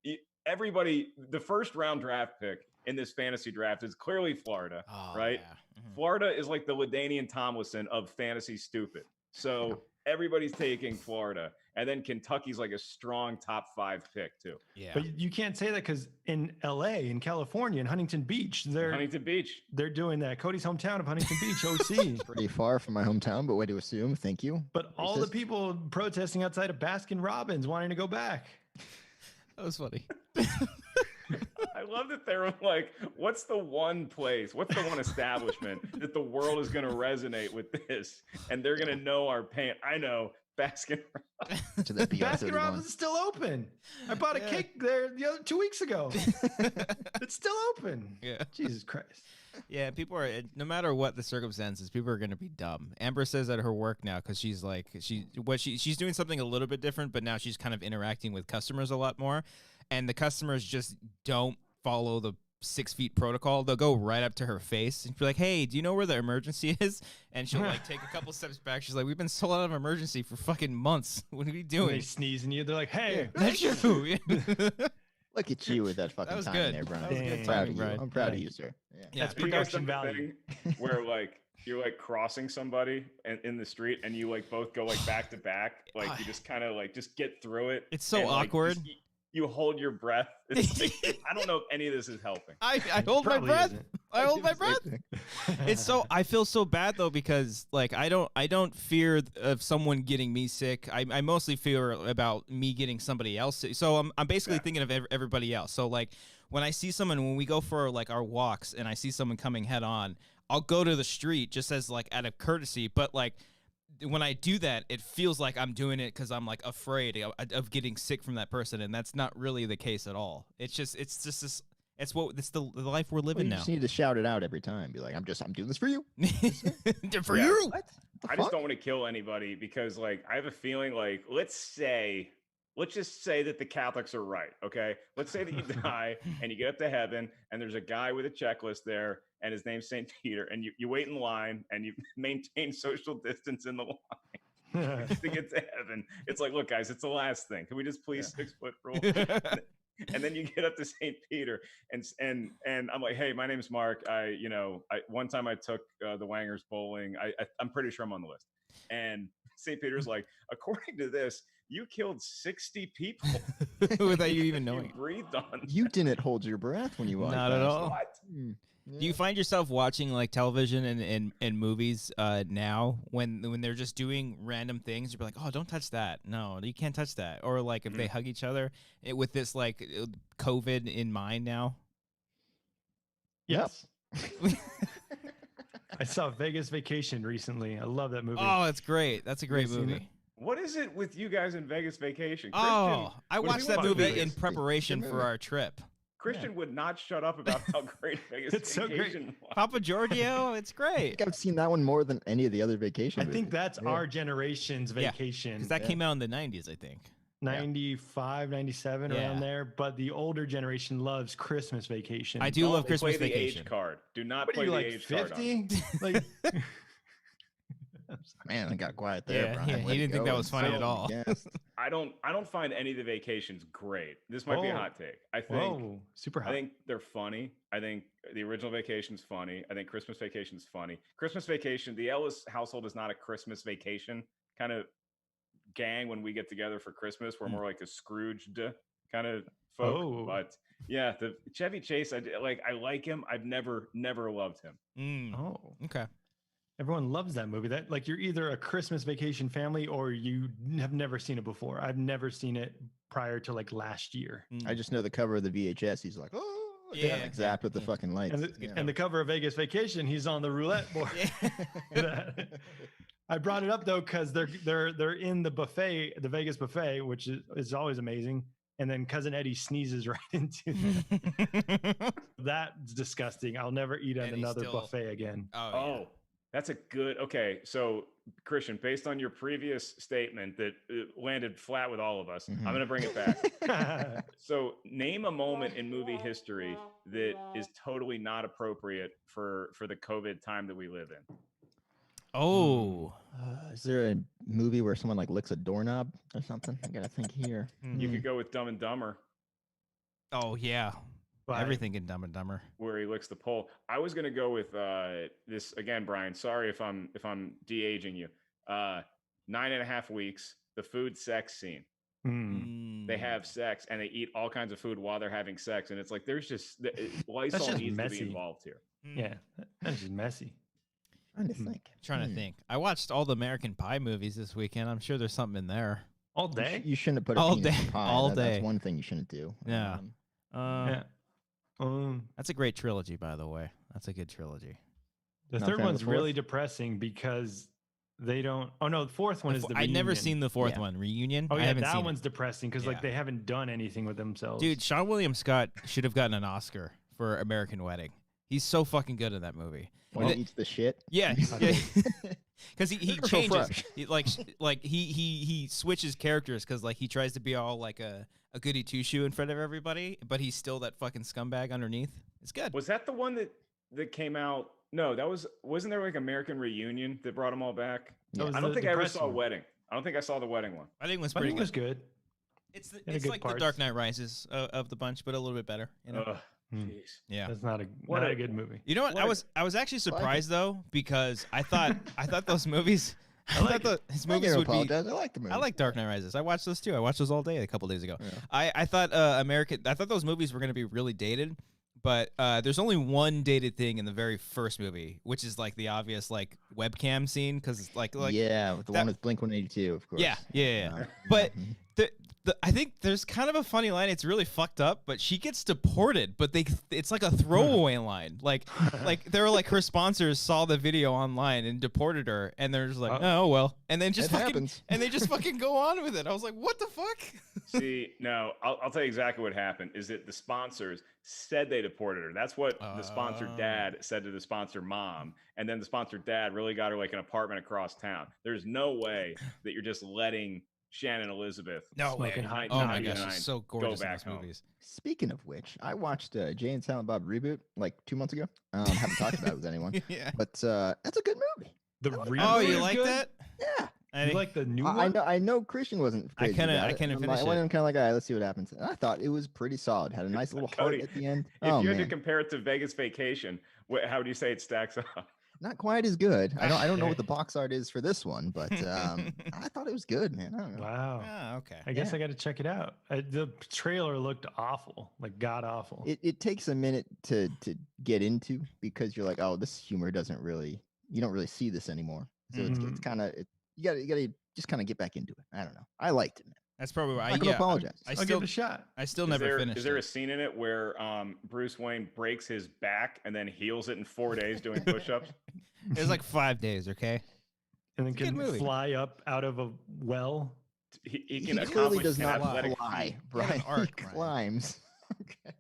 everybody, the first round draft pick in this fantasy draft is clearly Florida, Oh, right? yeah. Florida is like the LaDainian Tomlinson of fantasy stupid. So everybody's taking Florida, and then Kentucky's like a strong top 5 pick too. Yeah. But you can't say that because in LA, in California, in Huntington Beach, Huntington Beach. they're doing that. Cody's hometown of Huntington Beach, OC. Pretty far from my hometown, but way to assume. Thank you. But all the Racist. people protesting outside of Baskin Robbins wanting to go back. That was funny. I love that they're like, what's the one place, what's the one establishment that the world is going to resonate with this? And they're going to know our pain. I know, Baskin Robbins. To the BR31. Baskin Robbins is still open. I bought a cake there 2 weeks ago. It's still open. Yeah. Jesus Christ. Yeah, people are, no matter what the circumstances, people are going to be dumb. Amber says at her work now, because she's like, she's doing something a little bit different, but now she's kind of interacting with customers a lot more. And the customers just don't follow the 6 feet protocol. They'll go right up to her face and be like, hey, do you know where the emergency is? And she'll like take a couple steps back. She's like, we've been sold out of emergency for fucking months. What are we When doing? they sneeze in you, they're like, hey, That's you. Yeah. Look at you with that fucking was timing good. there, Brian. That was good I'm proud timing, of you. Brian. I'm proud of Thank you, sir. Yeah. Yeah. that's Have you guys production done the value. thing where like you're like crossing somebody in the street and you like both go like back to back, like you just kind of like just get through it. It's so and, like, awkward. just you hold your breath. It's like, I don't know if any of this is helping. I hold my Probably breath. isn't. I hold my breath. It's so I feel so bad though because like I don't fear of someone getting me sick. I mostly fear about me getting somebody else sick. So I'm basically thinking of everybody else. So like when I see someone, when we go for like our walks and I see someone coming head on, I'll go to the street just as like out of courtesy. But like when I do that, it feels like I'm doing it because I'm like afraid of getting sick from that person, and that's not really the case at all. It's just this. It's the life we're Well, living you now. just need to shout it out every time. Be like, I'm doing this for you. For Yeah. you. What? The I just fuck? don't want to kill anybody because like I have a feeling like let's just say that the Catholics are right, okay? Let's say that you die and you get up to heaven and there's a guy with a checklist there and his name's St. Peter and you wait in line and you maintain social distance in the line to get to heaven. It's like, look, guys, it's the last thing. Can we just please 6-foot rule? And then you get up to St. Peter and I'm like, hey, my name's Mark. One time I took the Wangers bowling. I'm pretty sure I'm on the list. And St. Peter's like, according to this, you killed 60 people Without you even you knowing. breathed on. You didn't hold your breath when you walked Not at past. all. What? Do you find yourself watching like television and movies now when they're just doing random things? You're like, oh, don't touch that. No, you can't touch that. Or like if they hug each other with this like COVID in mind now. Yes. I saw Vegas Vacation recently. I love that movie. Oh, that's great. That's a great seen movie. it? What is it with you guys in Vegas Vacation? Oh, I when we watched that went to movie Vegas, in preparation Good for movie. our trip. Christian would not shut up about how great Vegas It's so great. Vacation was. Papa Giorgio, it's I great. think I've seen that one more than any of the other vacation I think movies. that's Yeah. our generation's Yeah, vacation. Because that came out in the 90s, I think. 95, 97, Yeah. around there. But the older generation loves Christmas Vacation. I do Don't love Christmas play the Vacation. age card. Do not What are play you the like, age card. on 50? Like, Man, I got quiet there, Yeah, Brian. yeah, Way he to didn't think go. that was funny at And all. yes. I don't find any of the vacations great. This might be a Oh. hot take. I think whoa, super hot. I think they're funny. I think the original Vacation's funny. I think Christmas Vacation's funny. Christmas Vacation, the Ellis household is not a Christmas Vacation kind of gang when we get together for Christmas. We're more like a Scrooged kind of folk. Oh. But yeah, the Chevy Chase, I like him. I've never loved him. Mm, Oh, okay. everyone loves that movie. That like you're either a Christmas Vacation family or you have never seen it before. I've never seen it prior to like last year. I just know the cover of the VHS. He's like, oh, Yeah, like zapped with the yeah. fucking lights. And the, Yeah. and the cover of Vegas Vacation, he's on the roulette board. I brought it up though because they're in the buffet, the Vegas buffet, which is always amazing. And then cousin Eddie sneezes right into it. That's disgusting. I'll never eat at And he's another still- buffet again. Oh, Oh, that's a good. Okay, so Christian, based on your previous statement that landed flat with all of us, Mhm. I'm going to bring it back. So, name a moment in movie history that is totally not appropriate for the COVID time that we live in. Oh. Is there a movie where someone like licks a doorknob or something? I gotta think here. You could go with Dumb and Dumber, Oh yeah. But Everything in Dumb and Dumber. where he licks the pole. I was gonna go with this again, Brian. Sorry if I'm de-aging you. 9.5 weeks. The food sex scene. They have sex and they eat all kinds of food while they're having sex, and it's like there's just Lysol just needs to messy. be involved here. Yeah, that's just messy. Trying to think. Trying to think. I watched all the American Pie movies this weekend. I'm sure there's something in there. All day. You shouldn't have put a All penis in day. pie. All That's day. one thing you shouldn't do. Yeah. Yeah. That's a great trilogy, by the way. That's a good trilogy. The Not third fan of one's the really fourth? depressing because they don't. Oh no, the fourth one is the. I've never reunion. seen the fourth Yeah. one. Reunion. Oh I yeah, haven't that seen one's depressing because Yeah. like they haven't done anything with themselves. Dude, Sean William Scott should have gotten an Oscar for American Wedding. He's so fucking good in that movie. When he eats the shit. Yeah, because he Better go changes. fresh. He switches characters because like he tries to be all like a goody two shoe in front of everybody, but he's still that fucking scumbag underneath. It's good. Was that the one that came out? No, wasn't there like American Reunion that brought them all back? That was I don't the think I ever depressing saw one. Wedding. I don't think I saw the Wedding one. I think it was I pretty think it good. was good. It's had it's good like the parts. Dark Knight Rises of the bunch, but a little bit better. You know? Ugh, Hmm. jeez. Yeah. That's not What a a- good movie. You know what? What I was actually surprised though because I thought those movies. I like thought his I movies can't would be. apologize. I like the movie. I like Dark Knight Rises. I watched those too. I watched those all day a couple days ago. Yeah. I thought I thought those movies were going to be really dated, but there's only one dated thing in the very first movie, which is like the obvious like webcam scene because it's like yeah, the that- one with Blink 182, of course. yeah. But I think there's kind of a funny line. It's really fucked up, but she gets deported. But it's like a throwaway line. Like they were like her sponsors saw the video online and deported her, and they're just like, oh well, and then just It fucking happens. and they just fucking go on with it. I was like, what the fuck? See, no, I'll tell you exactly what happened. Is that the sponsors said they deported her? That's what the sponsor dad said to the sponsor mom, and then the sponsor dad really got her like an apartment across town. There's no way that you're just letting Shannon Elizabeth. No way. Smoking hot Oh my nine. gosh, Nine, she's so go gorgeous in back those home. movies. Speaking of which, I watched Jay and Silent Bob reboot like 2 months ago. Haven't talked about it with anyone, Yeah. but that's a good movie. The Oh, reboot Oh, you is like good? that? Yeah, You like the new I one? know. I know Christian wasn't. Crazy couldn't- about I it, couldn't and finish I went it. in kind of like, all right, let's see what happens. And I thought it was pretty solid. Had a nice little heart Cody, at the end. If Oh you had to man, compare it to Vegas Vacation, how would you say it stacks up? not quite as good. I don't know what the box art is for this one, but I thought it was good, man. I don't know. Wow. Ah, okay. I guess Yeah. I got to check it out. The trailer looked awful, like god awful. It takes a minute to get into because you're like, oh, this humor doesn't really. You don't really see this anymore. So it's Mhm. kind of you gotta just kind of get back into it. I don't know. I liked it, man. That's probably why. I'm not gonna apologize. I I'll still give it a shot. I still Is never there, finished. is there a it. scene in it where Bruce Wayne breaks his back and then heals it in 4 days doing push-ups? It was like 5 days. Okay. And then It's a good can movie. fly up out of a well. He He can clearly accomplish does an not athletic fly, feat. Brian. an arc, He Brian. climbs. Okay.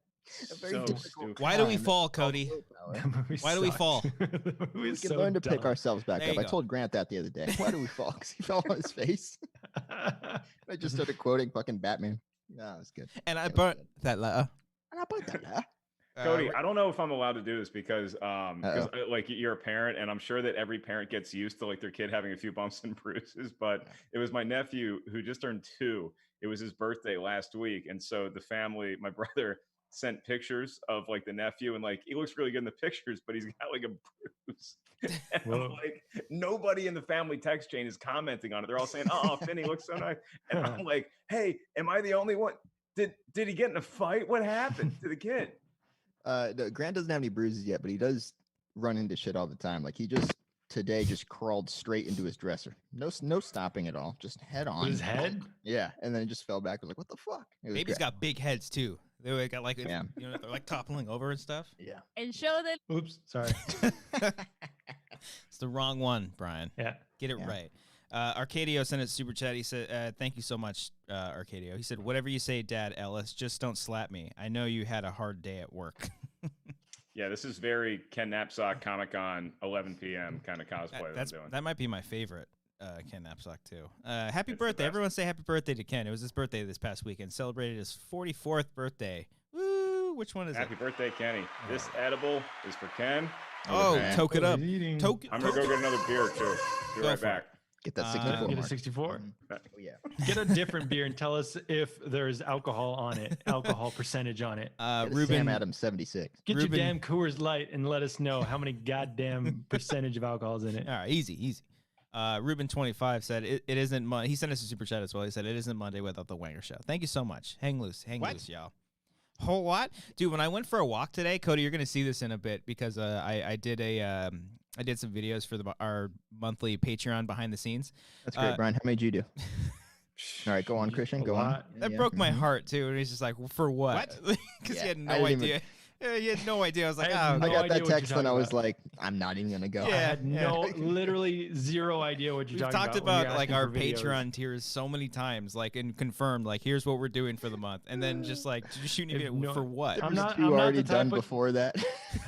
A very So difficult stupid. Why do we climb. fall, It's called Cody? willpower. That movie Why do we sucked. fall? The movie We is can so learn to pick dumb. ourselves back There up. you I go. told Grant that the other day. Why do we fall? Because he fell on his face. I just started quoting fucking Batman. No, it's good. And I It was burnt good. that letter. And I put that there. Cody, I don't know if I'm allowed to do this because Uh-oh. like you're a parent, and I'm sure that every parent gets used to like their kid having a few bumps and bruises. But it was my nephew who just turned 2. It was his birthday last week, and so the family, my brother, sent pictures of like the nephew, and like he looks really good in the pictures, but he's got like a bruise. And I'm Whoa. like, nobody in the family text chain is commenting on it. They're all saying, "Oh, Finney looks so nice," and I'm like, "Hey, am I the only one? Did he get in a fight? What happened to the kid?" No, Grant doesn't have any bruises yet, but he does run into shit all the time. Like he just today just crawled straight into his dresser. No stopping at all. Just head on. His head? Yeah, and then it just fell back. I was like, what the fuck? It was Babies great. got big heads too. They got like Yeah. you know they're like toppling over and stuff. Yeah. and show them Oops, sorry. It's the wrong one, Brian. Yeah. Get it Yeah. right. Arcadio sent a super chat. He said, "Thank you so much, Arcadio." He said, "Whatever you say, Dad Ellis, just don't slap me. I know you had a hard day at work." Yeah, this is very Ken Knapsack Comic Con 11 p.m. kind of cosplay that I'm doing. That might be my favorite Ken Knapsack too. Happy It's the birthday! best. Everyone say happy birthday to Ken. It was his birthday this past weekend. Celebrated his 44th birthday. Woo! Which one is Happy it? birthday, Kenny. This edible is for Ken. Oh, man. toke it up. Eating. Toke. I'm gonna go get another beer too. Be Go right for back. Get that Uh, 64. Get a Mark. 64. Oh yeah. Get a different beer and tell us if there's alcohol on it, alcohol percentage on it. Get a Sam Ruben. Adams 76. Get Ruben- your damn Coors Light and let us know how many goddamn percentage of alcohol is in it. All right, easy. Ruben25 said it isn't Monday. He sent us a super chat as well. He said it isn't Monday without the Wanger Show. Thank you so much. Hang loose, y'all. Whole lot, dude. When I went for a walk today, Cody, you're gonna see this in a bit because I did some videos for our monthly Patreon behind the scenes. That's great, Brian. How many did you do? All right, go on, Christian. A Go on. lot. That broke my heart too, and he's just like, "For what?" Because Yeah, he had I no didn't even- idea. Yeah, he had no idea. I was like, I had "Oh, no I got idea that what you're text and I talking was about. like, I'm not even gonna go. I had Yeah. literally zero idea what you're We've talking talked about. when about you're like asking our for videos. Patreon tiers so many times, like and confirmed, like here's what we're doing for the month, and then just like just shooting If it no- for what? There I'm was not- two I'm not already the type done of- before that.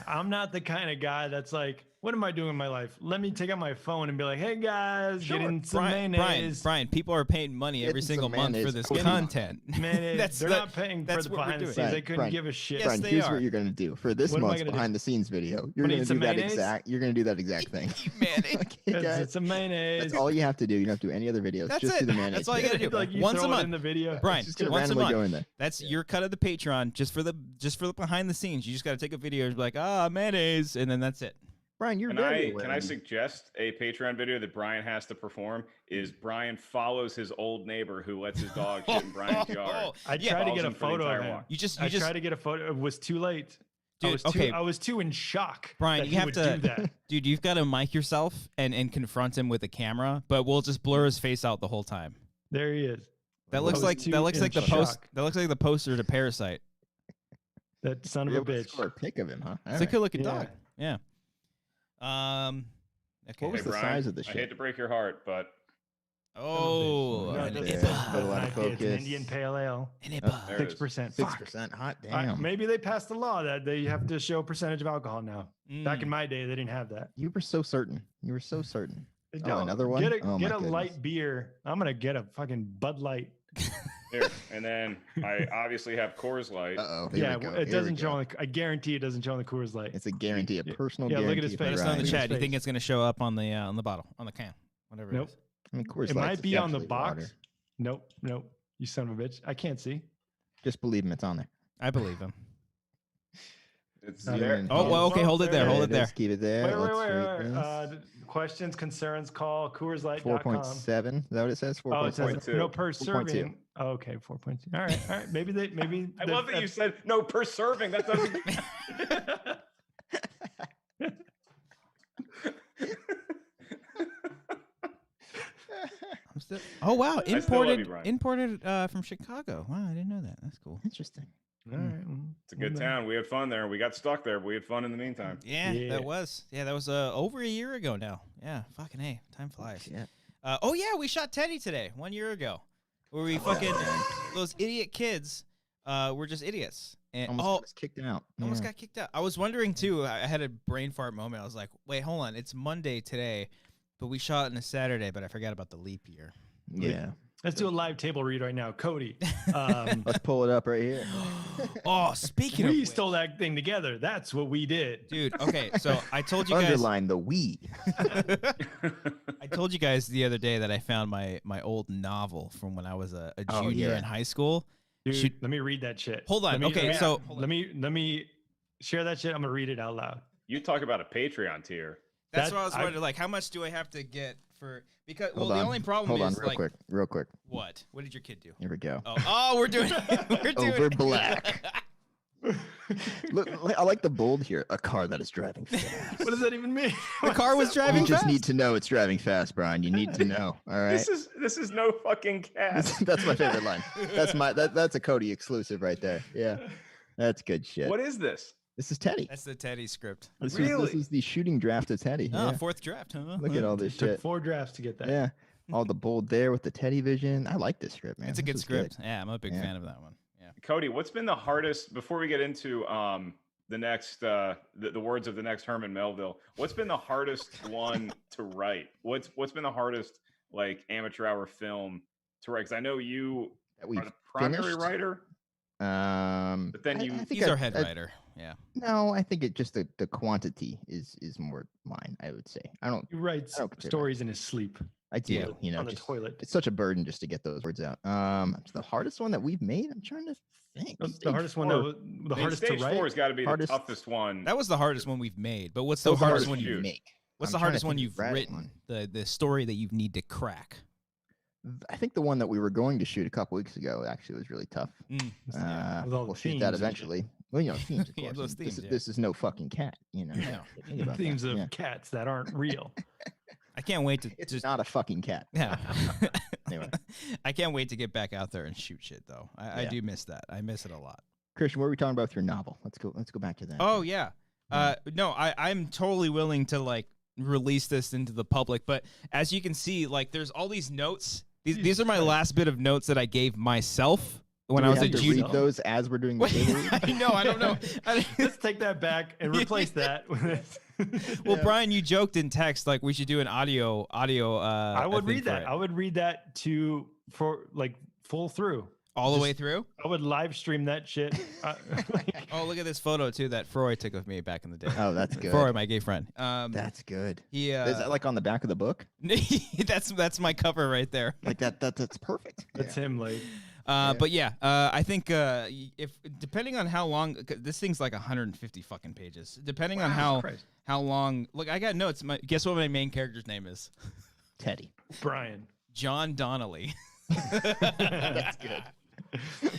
I'm not the kind of guy that's like, what am I doing in my life? Let me take out my phone and be like, hey guys, Sure. get in some Brian, mayonnaise. Brian, people are paying money every Getting single some month for mayonnaise. this Getting- content. Mayonnaise. They're the- not paying for that's the what we're behind the doing. scenes. They Brian, couldn't Brian. give a shit. Yes, Brian, they here's are. what you're gonna do for this What am I month's gonna do? behind the scenes video. You're Wanna gonna eat some do that mayonnaise? exact. You're gonna do that exact thing. Mayonnaise. Okay, It's, guys? it's a mayonnaise. That's all you have to do. You don't have to do any other videos. That's just it. do the mayonnaise. That's all you gotta do. Like you Once throw a it month. in the video. Brian, Just gonna once a randomly month. go in there. That's your cut of the Patreon just for the behind the scenes. You just got to take a video and be like, mayonnaise, and then that's it. Brian, you're Can very I aware. can I suggest a Patreon video that Brian has to perform? Is Brian follows his old neighbor who lets his dog shit in Brian's yard? I Yeah. tried to Follows get a him for the photo of entire him. walk. You just I tried to get a photo. It was too late. Dude, I was too in shock. Brian, that you he have would to- do that. dude, you've got to mic yourself and confront him with a camera, but we'll just blur his face out the whole time. There he is. That I looks was like too the in post. shock. That looks like the poster to Parasite. That son of You're a able to bitch. score a pic of him, huh? It's a good looking Yeah. dog. Yeah. Okay. What was Hey, the Brian, size of the I shit? hate to break your heart, but Oh, Right an there. Iba. Put a lot of It's an focus. Indian pale ale. An Iba. there it is. 6%. 6%. Hot damn. Maybe they passed the law that they have to show percentage of alcohol now. Back Mm. in my day, they didn't have that. You were so certain. You were so certain. They Oh, don't. another one? Get a, Oh, get my a goodness. light beer. I'm gonna get a fucking Bud Light. here. And then I obviously have Coors Light. Uh-oh. Yeah, Here we go. it Here we doesn't go. show. On the, I guarantee it doesn't show on the Coors Light. It's a guarantee, a personal Yeah, guarantee. look at his for Let us face. know in the Brian. Look at chat. Do you his think face. it's going to show up on the bottle, on the can, whatever Nope. it is? I mean, Coors It Light's might be on the essentially box. water. Nope. You son of a bitch. I can't see. Just believe him. It's on there. I believe him. It's Zoom there. in. Oh, well, okay, hold it there. Hold it There there. is. Keep it there. Wait. Let's rate this. Questions, concerns, call CoorsLight.com. 4.7. Is that what it says? Oh, it says 4.2. no per 4.2. serving. Oh, okay, 4.2. All right. Maybe I love that you said no per serving. That doesn't. Oh wow, still love you, imported Brian. imported from Chicago. Wow, I didn't know that. That's cool. Interesting. All right. well, It's a good well, town. We had fun there. We got stuck there, but we had fun in the meantime. Yeah, Yeah. that was over a year ago now. Yeah, fucking hey, time flies. Shit. Oh yeah, we shot Teddy today, 1 year ago, where we those idiot kids were just idiots. And Almost got us kicked out. almost Yeah. got kicked out. I was wondering too. I had a brain fart moment. I was like, wait, hold on, it's Monday today, but we shot on a Saturday, but I forgot about the leap year. Yeah. Let's do a live table read right now. Cody. Let's pull it up right here. Oh, speaking of We which, stole that thing together. That's what we did. dude. Okay, so I told you guys. Underline the we. I told you guys the other day that I found my old novel from when I was a Oh, junior yeah. in high school. Dude, Should- let me read that shit. Hold on. Let me- Okay, let me- so- let me share that shit. I'm gonna read it out loud. You talk about a Patreon tier. That's That- what I was I- wondering. Like, how much do I have to get for? Because well, Hold the on. only problem Hold on, is like real quick. what? What did your kid do? Here we go. Oh, we're doing we're doing Over black. Look, I like the bold here. A car that is driving fast. What does that even mean? The car was driving You just fast. need to know it's driving fast, Brian. You need to know. All right. This is no fucking cat. That's my favorite line. That's a Cody exclusive right there. Yeah. That's good shit. What is this? This is Teddy. That's the Teddy script. This Really? is the shooting draft of Teddy. Oh, Yeah. fourth draft, huh? Look at all this It took shit. 4 drafts to get that. Yeah. All the bold there with the Teddy vision. I like this script, man. It's a This good was script. Yeah, I'm a big Yeah. fan of that one. Yeah. Cody, what's been the hardest before we get into the next the words of the next Herman Melville? What's been the hardest one to write? What's been the hardest like amateur hour film to write? Because I know you That we are the primary finished? writer. But then I you think He's our head writer. Yeah. No, I think it just the quantity is more mine. I would say I don't. He writes I don't consider stories in his sleep. I do. Yeah. You know, On the just, toilet. It's such a burden just to get those words out. It's the hardest one that we've made. I'm trying to think. The Stage hardest one, four. the I mean, hardest to stage write. 4 has got to be Hardest- the toughest one. That was the hardest one we've made. But what's That the was hardest hardest one to you've shoot. make. What's I'm the trying to hardest think one of the you've right written? one. The story that you need to crack. I think the one that we were going to shoot a couple weeks ago actually was really tough. Yeah. With all the We'll shoot themes that and shit. eventually. Well, you know, themes, of Yeah, course. those This themes, is- yeah. This is no fucking cat. You know. No. Think about that, Themes of yeah. cats that aren't real. I can't wait to It's just not a fucking cat. yeah. Anyway. I can't wait to get back out there and shoot shit though. I Yeah. do miss that. I miss it a lot. Christian, what were we talking about with your novel? Let's go back to that. Oh yeah. No, I'm totally willing to like release this into the public, but as you can see, like there's all these notes. These are my last bit of notes that I gave myself when Do I we was a have to junior. read those as we're doing the table read? I know, I don't know. Let's take that back and replace that with this. Well, Brian, you joked in text like we should do an audio. I would thing read for that. it. I would read that for like full through. all the way just- through. I would live stream that shit. Like, Oh, look at this photo too that Froy took of me back in the day. Oh, that's good. Froy, my gay friend. That's good. He Is that like on the back of the book? that's my cover right there. Like that's perfect. that's him. Like, But yeah, I think if depending on how long this thing's like 150 fucking pages. Depending on Christ. how long. Look, I got notes. Guess what my main character's name is? Teddy. Brian. John Donnelly. That's good.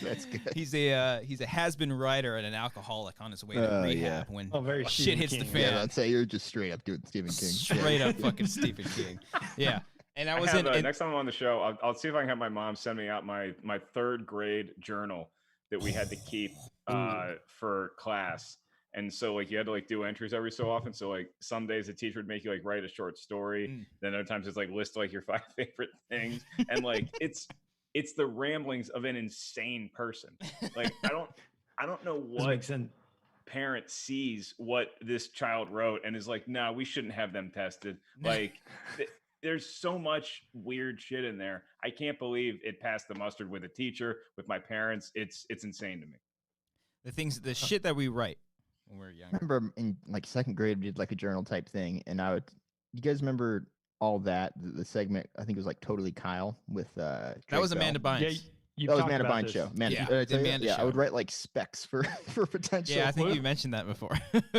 That's good. He's a has-been writer and an alcoholic on his way to Oh, rehab yeah. when Oh, very shit Stephen hits the King. fan. Yeah, I'd say you're just straight up doing Stephen King. Straight up fucking Stephen King. Yeah. And I was have, in next time I'm on the show, I'll see if I can have my mom send me out my third grade journal that we had to keep for class. And so like you had to like do entries every so often. So like some days the teacher would make you like write a short story. Then other times it's like list like your 5 favorite things. And like it's the ramblings of an insane person. Like I don't know Doesn't what make sense. parent sees what this child wrote and is like, no, we shouldn't have them tested. Like there's so much weird shit in there. I can't believe it passed the mustard with a teacher, with my parents. It's insane to me. the shit that we write when we're young. I remember in like second grade we did like a journal type thing, and you guys remember all that the segment? I think it was like Totally Kyle with That was Drake Amanda Bell. Bynes. Yeah, you That was talked Amanda about Bynes this. show. Amanda, Yeah, did I the tell you that? Amanda Yeah, I would show. write like specs for potential. Yeah, I think you mentioned that before.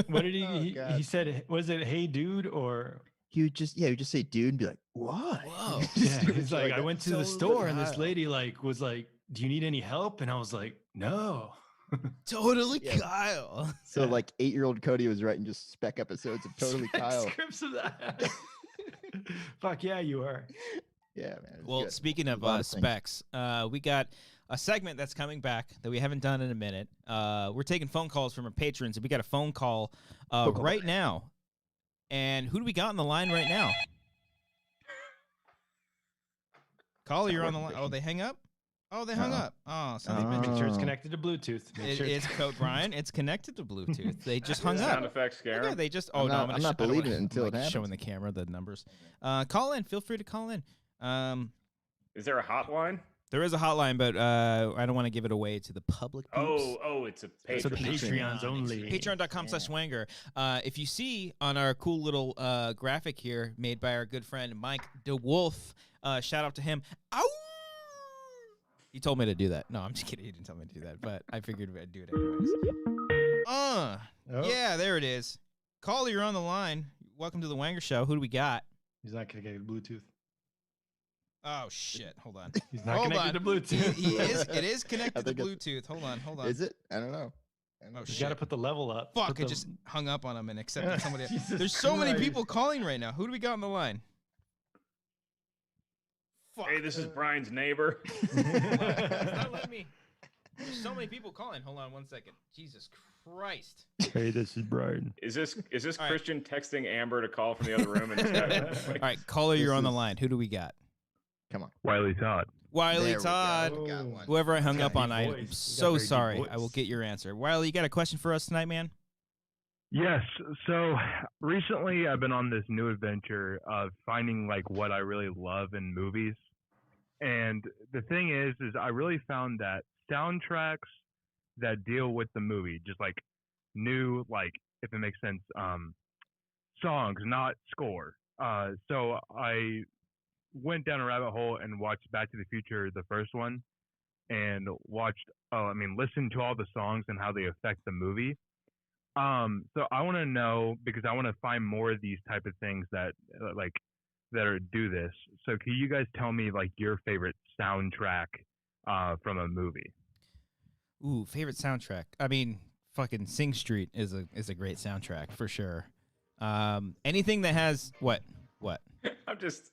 What did he? Oh, he, God. he said, "Was it hey dude or?" you just say dude and be like, what? Whoa. Yeah, Stupid he's shit like, I that. went to the Totally store and this Kyle. lady like was like, "Do you need any help?" And I was like, "No." Totally Yeah. Kyle. So like 8-year-old Cody was writing just spec episodes of Totally Spec Kyle. Scripts of that. Fuck yeah, you are. Yeah, man. it was Well, good. speaking of A lot of things. specs, we got a segment that's coming back that we haven't done in a minute. We're taking phone calls from our patrons, and we got a phone call right now. And who do we got on the line right now? Caller, you're on the line. Oh, they hang up? Oh, they hung Uh-oh. up. Oh, something. Make sure it's Oh. connected to Bluetooth. Make sure It's code Brian. It's connected to Bluetooth. They just hung Sound up. effects scare Yeah, 'em? they just. I'm Oh no, not- I'm, gonna I'm not I don't believing wanna- it until I'm, it like, happens. showing the camera the numbers. Call in. Feel free to call in. Is there a hotline? There is a hotline, but I don't want to give it away to the public. peeps. Oh, it's a So patron. Patreons only. Patreon.com/Wanger. If you see on our cool little graphic here made by our good friend Mike DeWolf, shout out to him. Ow! He told me to do that. No, I'm just kidding. He didn't tell me to do that, but I figured I'd do it anyways. Oh. Yeah, there it is. Caller, you're on the line. Welcome to the Wanger Show. Who do we got? He's not connected to Bluetooth. Oh shit! Hold on. He's not Hold connected on. to Bluetooth. He is. It is I connected to think it's- Bluetooth. Hold on. Is it? I don't know. Oh You shit! got to put the level up. Fuck! Put I the- just hung up on him and accepted somebody else. Jesus There's so many Christ. people calling right now. Who do we got on the line? Fuck. Hey, this is Brian's neighbor. It's not letting me. There's so many people calling. Hold on 1 second. Jesus Christ. Hey, this is Brian. Is this All right. Christian texting Amber to call from the other room? And All right, caller, you're This on the is- line. Who do we got? Come on. Wiley Todd. Wiley There we go. Todd. We got one. Whoever I hung Got up on, deep I'm voice. You got so very deep sorry. voice. I will get your answer. Wiley, you got a question for us tonight, man? Yes. So recently I've been on this new adventure of finding like what I really love in movies. And the thing is I really found that soundtracks that deal with the movie, just like new, like if it makes sense, songs, not score. So I went down a rabbit hole and watched Back to the Future, the first one, and listened to all the songs and how they affect the movie. So I want to know, because I want to find more of these type of things that do this. So can you guys tell me like your favorite soundtrack from a movie? Ooh, favorite soundtrack. I mean, fucking Sing Street is a great soundtrack for sure. Anything that has what? I'm just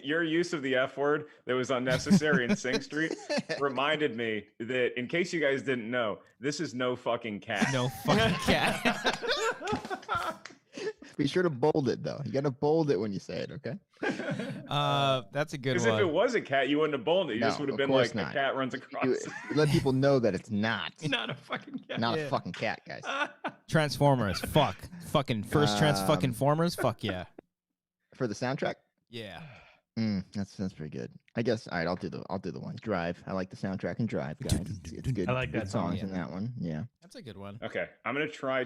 your use of the F word that was unnecessary in Sing Street reminded me that, in case you guys didn't know, this is no fucking cat. No fucking cat. Be sure to bold it though. You gotta bold it when you say it, okay? That's a good one. Because if it was a cat, you wouldn't have bolded it. You No, just would have of been course like, not. a cat runs across. You let people know that it's not. Not a fucking cat. Not a fucking cat, guys. Transformers. Fuck. Fucking first Transformers. Fuck yeah. For the soundtrack? Yeah. That's pretty good. I guess. All right, I'll do the one. Drive. I like the soundtrack and Drive, guys. It's good. I like that good song, songs in that one. Yeah. That's a good one. Okay, I'm gonna try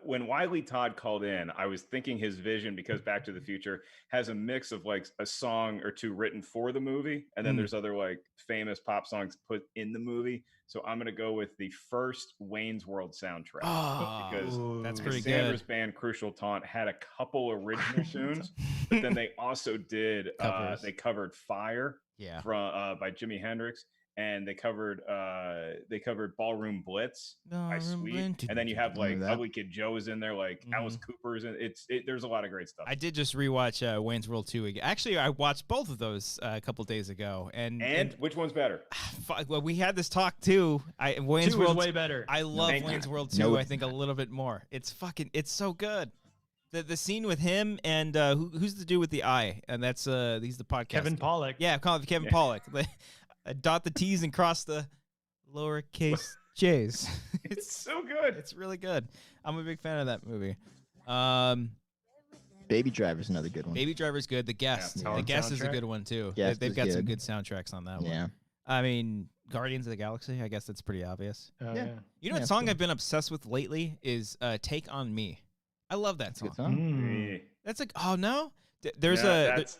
when Wiley Todd called in, I was thinking his vision, because Back to the Future has a mix of like a song or two written for the movie, and then there's other like famous pop songs put in the movie. So I'm gonna go with the first Wayne's World soundtrack, because That's pretty Cassandra's good. band Crucial Taunt had a couple original tunes, but then they also did Covers. they covered Fire Yeah. from by Jimi Hendrix, and they covered Ballroom Blitz by Sweet, and then you have like Ugly Kid Joe is in there, like Alice Cooper's in there's a lot of great stuff. I did just rewatch Wayne's World 2 again. Actually, I watched both of those a couple days ago. And which one's better? Well, we had this talk too. Wayne's 2 World is way better. I love Thank Wayne's you. World 2. No, I think a little bit more. It's so good. The scene with him and who's the dude with the eye? And that's he's the podcast. Kevin Pollak. Yeah, call it Kevin Pollak. Dot the T's and cross the lowercase J's. It's so good. It's really good. I'm a big fan of that movie. Baby Driver's another good one. Baby Driver's good. The Guest. Yeah. The Guest is a Soundtrack? good one too. Guest They've is got some good. good soundtracks on that Yeah. one. I mean, Guardians of the Galaxy, I guess that's pretty obvious. Oh, Yeah. yeah. You know what Yeah, song cool. I've been obsessed with lately is Take On Me. I love that That's a song. good song. Yeah. That's like, oh no? There's Yeah, a... that's-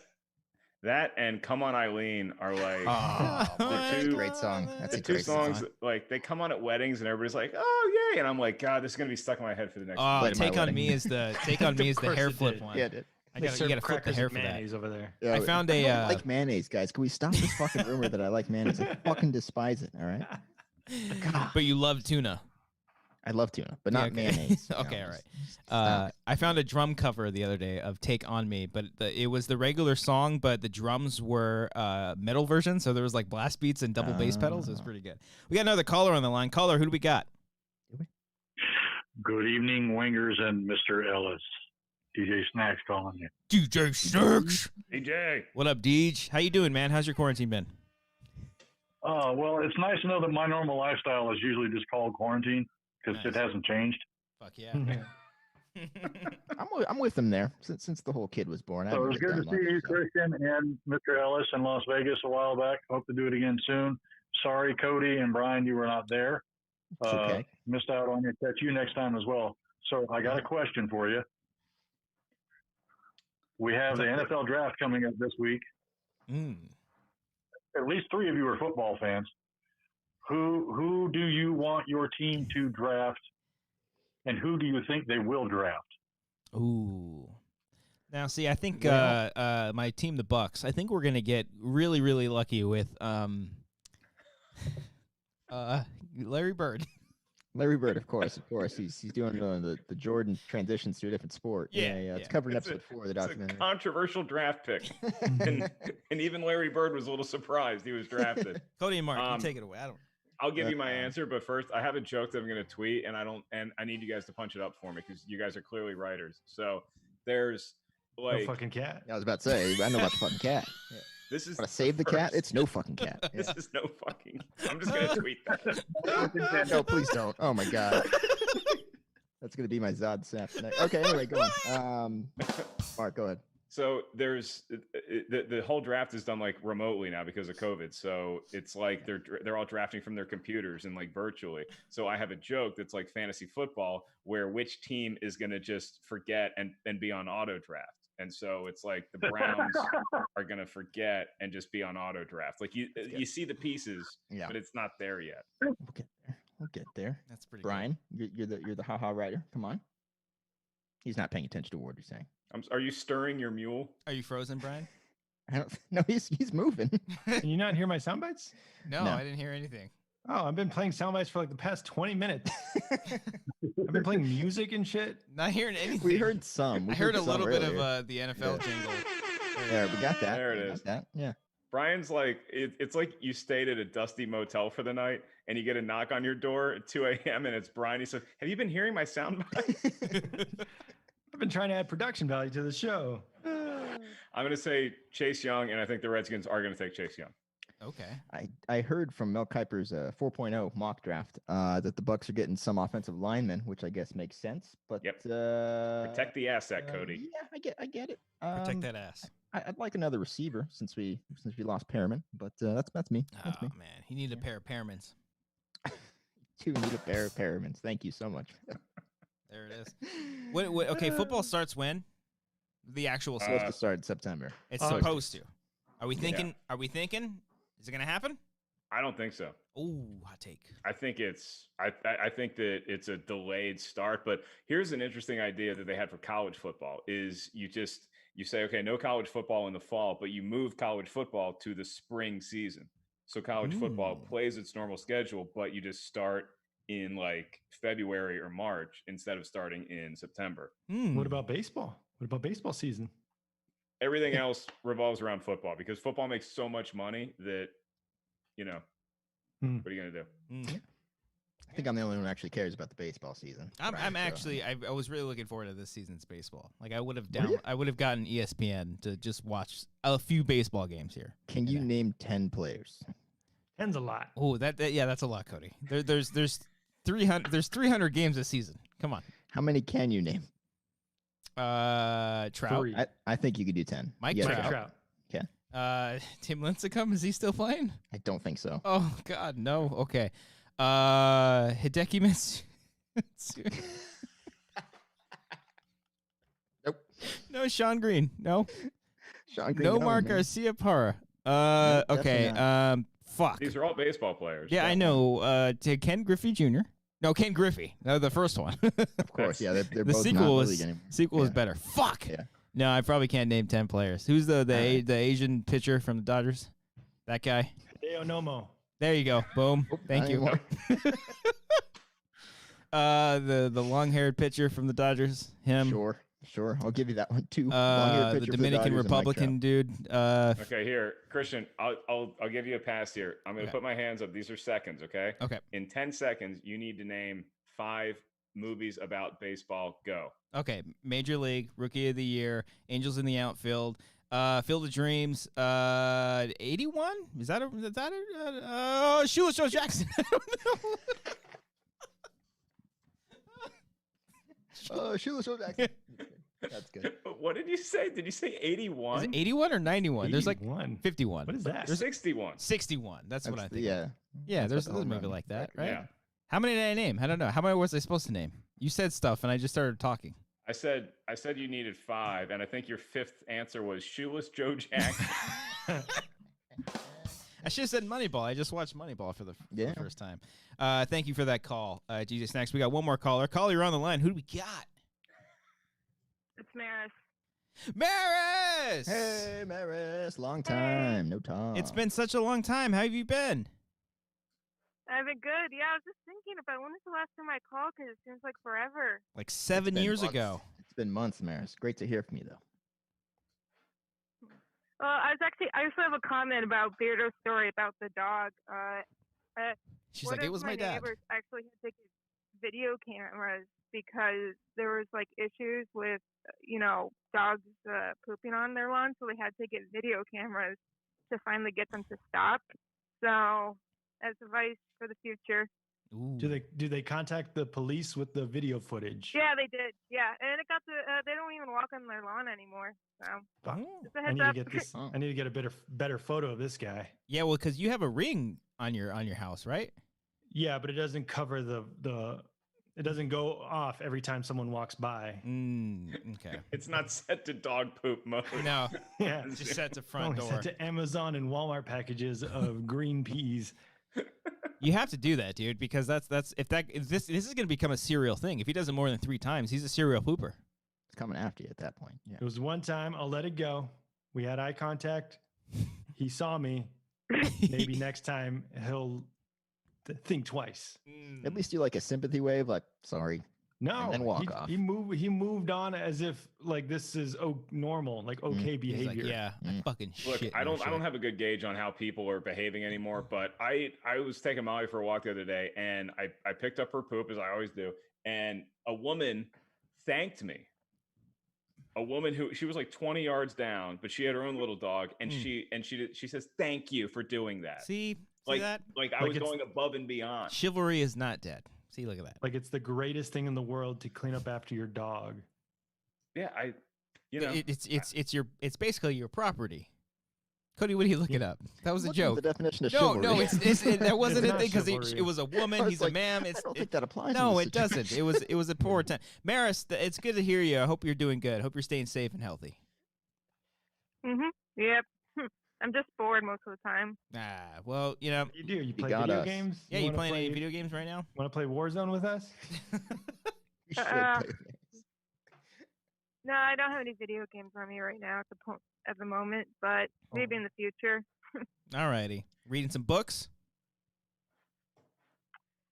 that and Come On Eileen are like Oh, the two great song. That's the a two great songs song. like they come on at weddings and everybody's like, oh yay, and I'm like, God, this is gonna be stuck in my head for the next. Played at my Take On wedding. Me is the hair it flip did. one. Yeah, dude. I They gotta, serve you gotta flip the crackers hair and for that. mayonnaise over there. Yeah, I found a, don't like mayonnaise, guys. Can we stop this fucking rumor that I like mayonnaise? I fucking despise it. All right. God. But you love tuna. I love tuna, but not Yeah, okay. mayonnaise. Okay, all right. stop it. I found a drum cover the other day of Take On Me, but it was the regular song, but the drums were metal version, so there was like blast beats and double bass pedals. It was pretty good. We got another caller on the line. Caller, who do we got? Good evening, Wangers and Mr. Ellis. DJ Snacks calling you. DJ Snacks. DJ. What up, Deej? How you doing, man? How's your quarantine been? Well, it's nice to know that my normal lifestyle is usually just called quarantine because Nice. it hasn't changed. Fuck yeah. I'm with them there since the whole kid was born. I So it haven't was good really to done see you, much, so. Christian, and Mr. Ellis in Las Vegas a while back. Hope to do it again soon. Sorry, Cody and Brian, you were not there. It's okay. Missed out on you. Catch you next time as well. So I got a question for you. We have the NFL draft coming up this week. At least 3 of you are football fans. Who do you want your team to draft, and who do you think they will draft? Ooh. Now, see, I think my team, the Bucks, I think we're gonna get really, really lucky with Larry Bird. Larry Bird, of course. He's doing the Jordan transitions to a different sport. Yeah, It's covered in It's episode 4 of the It's a documentary. controversial draft pick, and even Larry Bird was a little surprised he was drafted. Cody and Mark, you take it away. I'll give you my answer, but first I have a joke that I'm going to tweet, and I need you guys to punch it up for me because you guys are clearly writers. So there's No like fucking cat. I was about to say, I know about the fucking cat. this is Want to save the cat? first- It's no fucking cat. This is no fucking. I'm just going to tweet that. No, please don't. Oh my god. That's gonna be my Zod this afternoon. Okay, anyway, go on. Mark, go ahead. So there's the whole draft is done like remotely now because of COVID. So it's like they're all drafting from their computers and like virtually. So I have a joke that's like fantasy football where which team is going to just forget and be on auto draft. And so it's like the Browns are going to forget and just be on auto draft. Like you see the pieces, but it's not there yet. We'll get there. We'll get there. That's pretty Brian, you're the ha-ha writer. Come on. He's not paying attention to what you're saying. Are you stirring your mule? Are you frozen, Brian? I don't. No, he's moving. Can you not hear my sound bites? No, I didn't hear anything. Oh, I've been playing sound bites for like the past 20 minutes. I've been playing music and shit. Not hearing anything. We heard some. I heard a little bit of the NFL jingle. There, we got that. There it is. That. Yeah. Brian's like, it's like you stayed at a dusty motel for the night and you get a knock on your door at 2 a.m. and it's Brian. He says, have you been hearing my sound bites? I've been trying to add production value to the show. I'm going to say Chase Young, and I think the Redskins are going to take Chase Young. Okay. I heard from Mel Kiper's 4.0 mock draft that the Bucs are getting some offensive linemen, which I guess makes sense. But protect the asset, Cody. Yeah, I get it. Protect that ass. I'd like another receiver since we lost Perriman, but that's me. That's me. Man, he needed a pair of Perrimans. Two need a pair of Perrimans. Thank you so much. There it is. What, okay, football starts when? The actual season. Supposed to start in September. It's supposed to. Are we thinking? Yeah. Are we thinking? Is it going to happen? I don't think so. Ooh, hot take. I think I think that it's a delayed start. But here's an interesting idea that they had for college football: is you say, okay, no college football in the fall, but you move college football to the spring season. So college football plays its normal schedule, but you just start in like February or March instead of starting in September. What about baseball? What about baseball season? Everything else revolves around football because football makes so much money that, what are you going to do? I think I'm the only one who actually cares about the baseball season. I was really looking forward to this season's baseball. Like I would have gotten ESPN to just watch a few baseball games here. Can you name 10 players? 10's a lot. Oh, that's a lot, Cody. There's 300 games this season. Come on. How many can you name? Trout. 3. I think you could do 10. Mike Trout. Okay. Tim Lincecum, is he still playing? I don't think so. Oh God, no. Okay. Hideki Mitsu. Nope. No, Sean Green. No. Sean Green. No, Mark Garcia Parra. Okay. Fuck. These are all baseball players. Yeah, I know. To Ken Griffey Jr. No, Ken Griffey. No, the first one. Of course, yeah. They're the both sequel not is really sequel is better. Fuck. Yeah. No, I probably can't name 10 players. Who's the Asian pitcher from the Dodgers? That guy. Deo Nomo. There you go. Boom. Thank you. The long-haired pitcher from the Dodgers. Him. Sure. I'll give you that one too. The Dominican Republican dude. Okay, here, Christian. I'll give you a pass here. I'm going to put my hands up. These are seconds. Okay. Okay. In 10 seconds, you need to name 5 movies about baseball. Go. Okay. Major League, Rookie of the Year, Angels in the Outfield, Field of Dreams, 81? Is that Shoeless Joe Jackson? I don't know. Shoeless Joe Jackson. That's good. What did you say? Did you say 81? Is it 81 or 91? 81. There's like 51. What is that? There's 61. 61. That's what I think. Yeah. Yeah, there's a movie like that, right? Yeah. How many did I name? I don't know. How many was I supposed to name? You said stuff, and I just started talking. I said you needed 5, and I think your 5th answer was Shoeless Joe Jackson. I should have said Moneyball. I just watched Moneyball for the first time. Thank you for that call, GJ Snacks. We got one more caller. Caller, you're on the line. Who do we got? It's Maris. Maris! Hey, Maris. Long time. No time. It's been such a long time. How have you been? I've been good. Yeah, I was just thinking about when was the last time I called because it seems like forever. Like 7 years ago. It's been months, Maris. Great to hear from you, though. I also have a comment about Beardo's story about the dog. She's like, it was my dad. Neighbors actually had to get video cameras because there was like issues with, dogs pooping on their lawn, so they had to get video cameras to finally get them to stop. So, as advice for the future, Ooh. Do they contact the police with the video footage? Yeah, they did. Yeah, and it got to. They don't even walk on their lawn anymore. So Fuck. just a I heads need to up. get this. Oh. I need to get a better photo of this guy. Yeah, well, because you have a ring on your house, right? Yeah, but it doesn't cover the. It doesn't go off every time someone walks by. Okay. It's not set to dog poop mode. No, Yeah, it's just set to front only door. sent to Amazon and Walmart packages of green peas. You have to do that, dude, because this is going to become a serial thing. If he does it more than 3 times, he's a serial pooper. It's coming after you at that point. Yeah. It was one time. I'll let it go. We had eye contact. He saw me. Maybe next time he'll think twice. At least do like a sympathy wave, like sorry. No, And then walk off. He moved on as if like this is normal, like okay He's behavior. like, yeah, I fucking Look, shit. I don't have a good gauge on how people are behaving anymore, but I was taking Molly for a walk the other day, and I picked up her poop as I always do, and a woman thanked me. A woman who she was like 20 yards down, but she had her own little dog, and she says thank you for doing that. See like that? like I was going above and beyond. Chivalry is not dead. See, look at that. Like it's the greatest thing in the world to clean up after your dog. Yeah, It's basically your property. Cody, what are you looking up? That was a Looking at joke. The definition of No, chivalry. no, that wasn't It's a thing because not chivalry. it was a woman. I was He's like, a man. I don't think that applies. in No, this it doesn't. situation. It was a poor time. Maris, it's good to hear you. I hope you're doing good. Hope you're staying safe and healthy. Yep. I'm just bored most of the time. Well, you know. You do. You play got video us. games? Yeah, you wanna playing play, any video games right now? Want to play Warzone with us? You should Uh, play games. No, I don't have any video games on me right now at the moment, but maybe in the future. Alrighty. Reading some books?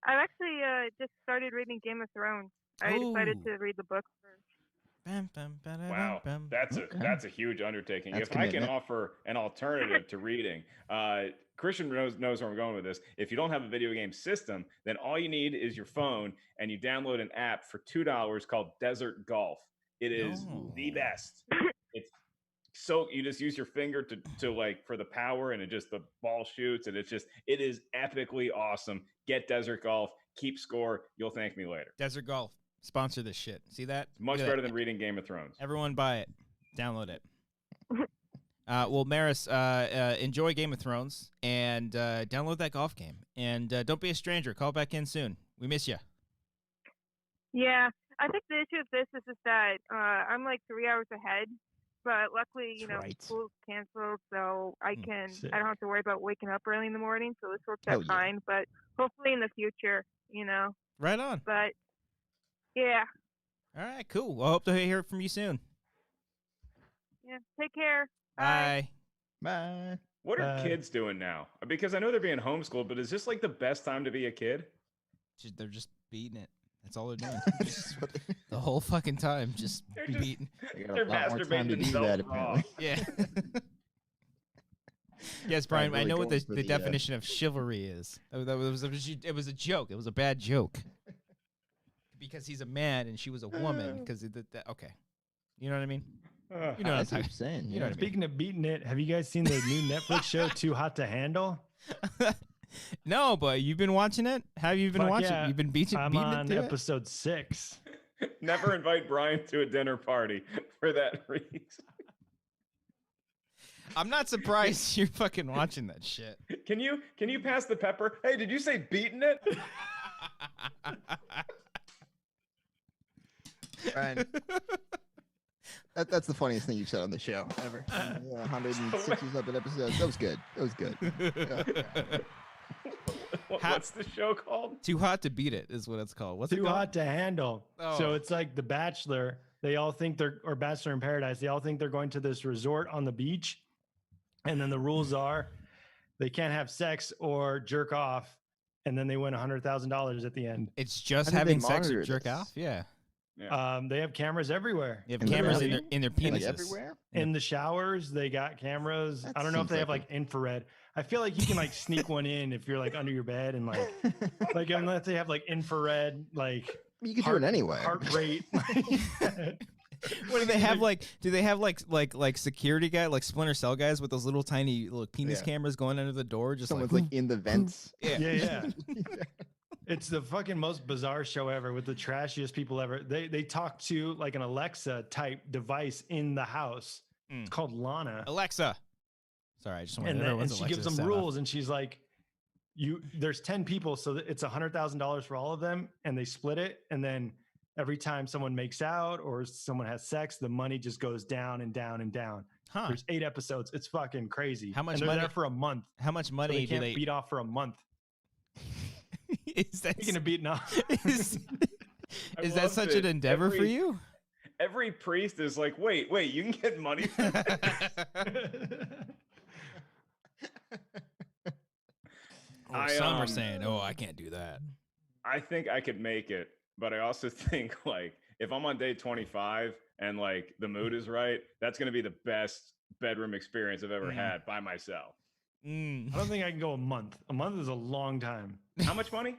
I've actually just started reading Game of Thrones. I decided to read the book first. Wow, that's a huge undertaking. That's if I can commitment. offer an alternative to reading, Christian knows where I'm going with this. If you don't have a video game system, then all you need is your phone, and you download an app for $2 called Desert Golf. It is the best. It's so you just use your finger to like for the power, and it just the ball shoots, and it is epically awesome. Get Desert Golf, keep score. You'll thank me later. Desert Golf. Sponsor this shit. See that? Much Look at better that. than reading Game of Thrones. Everyone buy it. Download it. Well, Maris, enjoy Game of Thrones and download that golf game. And don't be a stranger. Call back in soon. We miss you. Yeah, I think the issue with this is just that I'm like 3 hours ahead, but luckily, Right. school's canceled, so I sick. don't have to worry about waking up early in the morning, so this works Hell out yeah. fine. But hopefully in the future, Right on. But yeah, All right, cool. Well, I hope to hear from you soon. yeah. Take care. Bye. Bye. What are kids doing now? Because I know they're being homeschooled, but is this like the best time to be a kid? They're just beating it. That's all they're doing. That's what they- The whole fucking time, just They're just- beating. They got They're a lot more time to masturbating do that, themselves raw. apparently. Yeah. Yes, Brian. I really know what going for the the, definition of chivalry is. It was a joke. It was a bad joke. Because he's a man and she was a woman. Because okay, you know what I mean. You know I what see I'm what you're saying. You know yeah. what I mean. Speaking of beating it, have you guys seen the new Netflix show Too Hot to Handle? No, but you've been watching it. How have you been Fuck watching? yeah. You've been beating I'm it on to it? episode 6. Never invite Brian to a dinner party for that reason. I'm not surprised you're fucking watching that shit. Can you pass the pepper? Hey, did you say beating it? Brian, that's the funniest thing you've said on the show ever. 160 something episodes. That was good. That was good. Yeah. What's the show called? Too hot to beat it is what it's called. What's it Too called? Hot to Handle. Oh. So it's like The Bachelor. They all think or Bachelor in Paradise. They all think they're going to this resort on the beach. And then the rules are they can't have sex or jerk off. And then they win $100,000 at the end. It's just How do they having sex or monitor jerk this? off. Yeah, They have cameras everywhere. they have In the cameras bathroom? in their penises. Like everywhere. In the showers, they got cameras. That I don't know if seems they have like like infrared. I feel like you can like sneak one in if you're like under your bed and like unless they have like infrared, like You can do it anyway. heart rate. What do they have like? Do they have like security guy, like Splinter Cell guys with those little tiny penis Yeah. cameras going under the door? Just Someone's like like in the vents. yeah. yeah. It's the fucking most bizarre show ever with the trashiest people ever. They talk to like an Alexa type device in the house. It's called Lana. Alexa. Sorry, I just wanted And everyone's she Alexa gives to them sound rules, and she's like, there's 10 people, so it's $100,000 for all of them, and they split it, and then every time someone makes out or someone has sex, the money just goes down and down and down. Huh. There's 8 episodes. It's fucking crazy. How much and they're money- there for a month. How much So money they do can't they beat off for a month. Is that Speaking of beating off, is that love such that an endeavor for every- you? Every priest is like, wait, you can get money for Or some are saying, "Oh, I can't do that." I think I could make it, but I also think like if I'm on day 25 and like the mood is right, that's going to be the best bedroom experience I've ever had by myself. I don't think I can go a month. A month is a long time. How much money?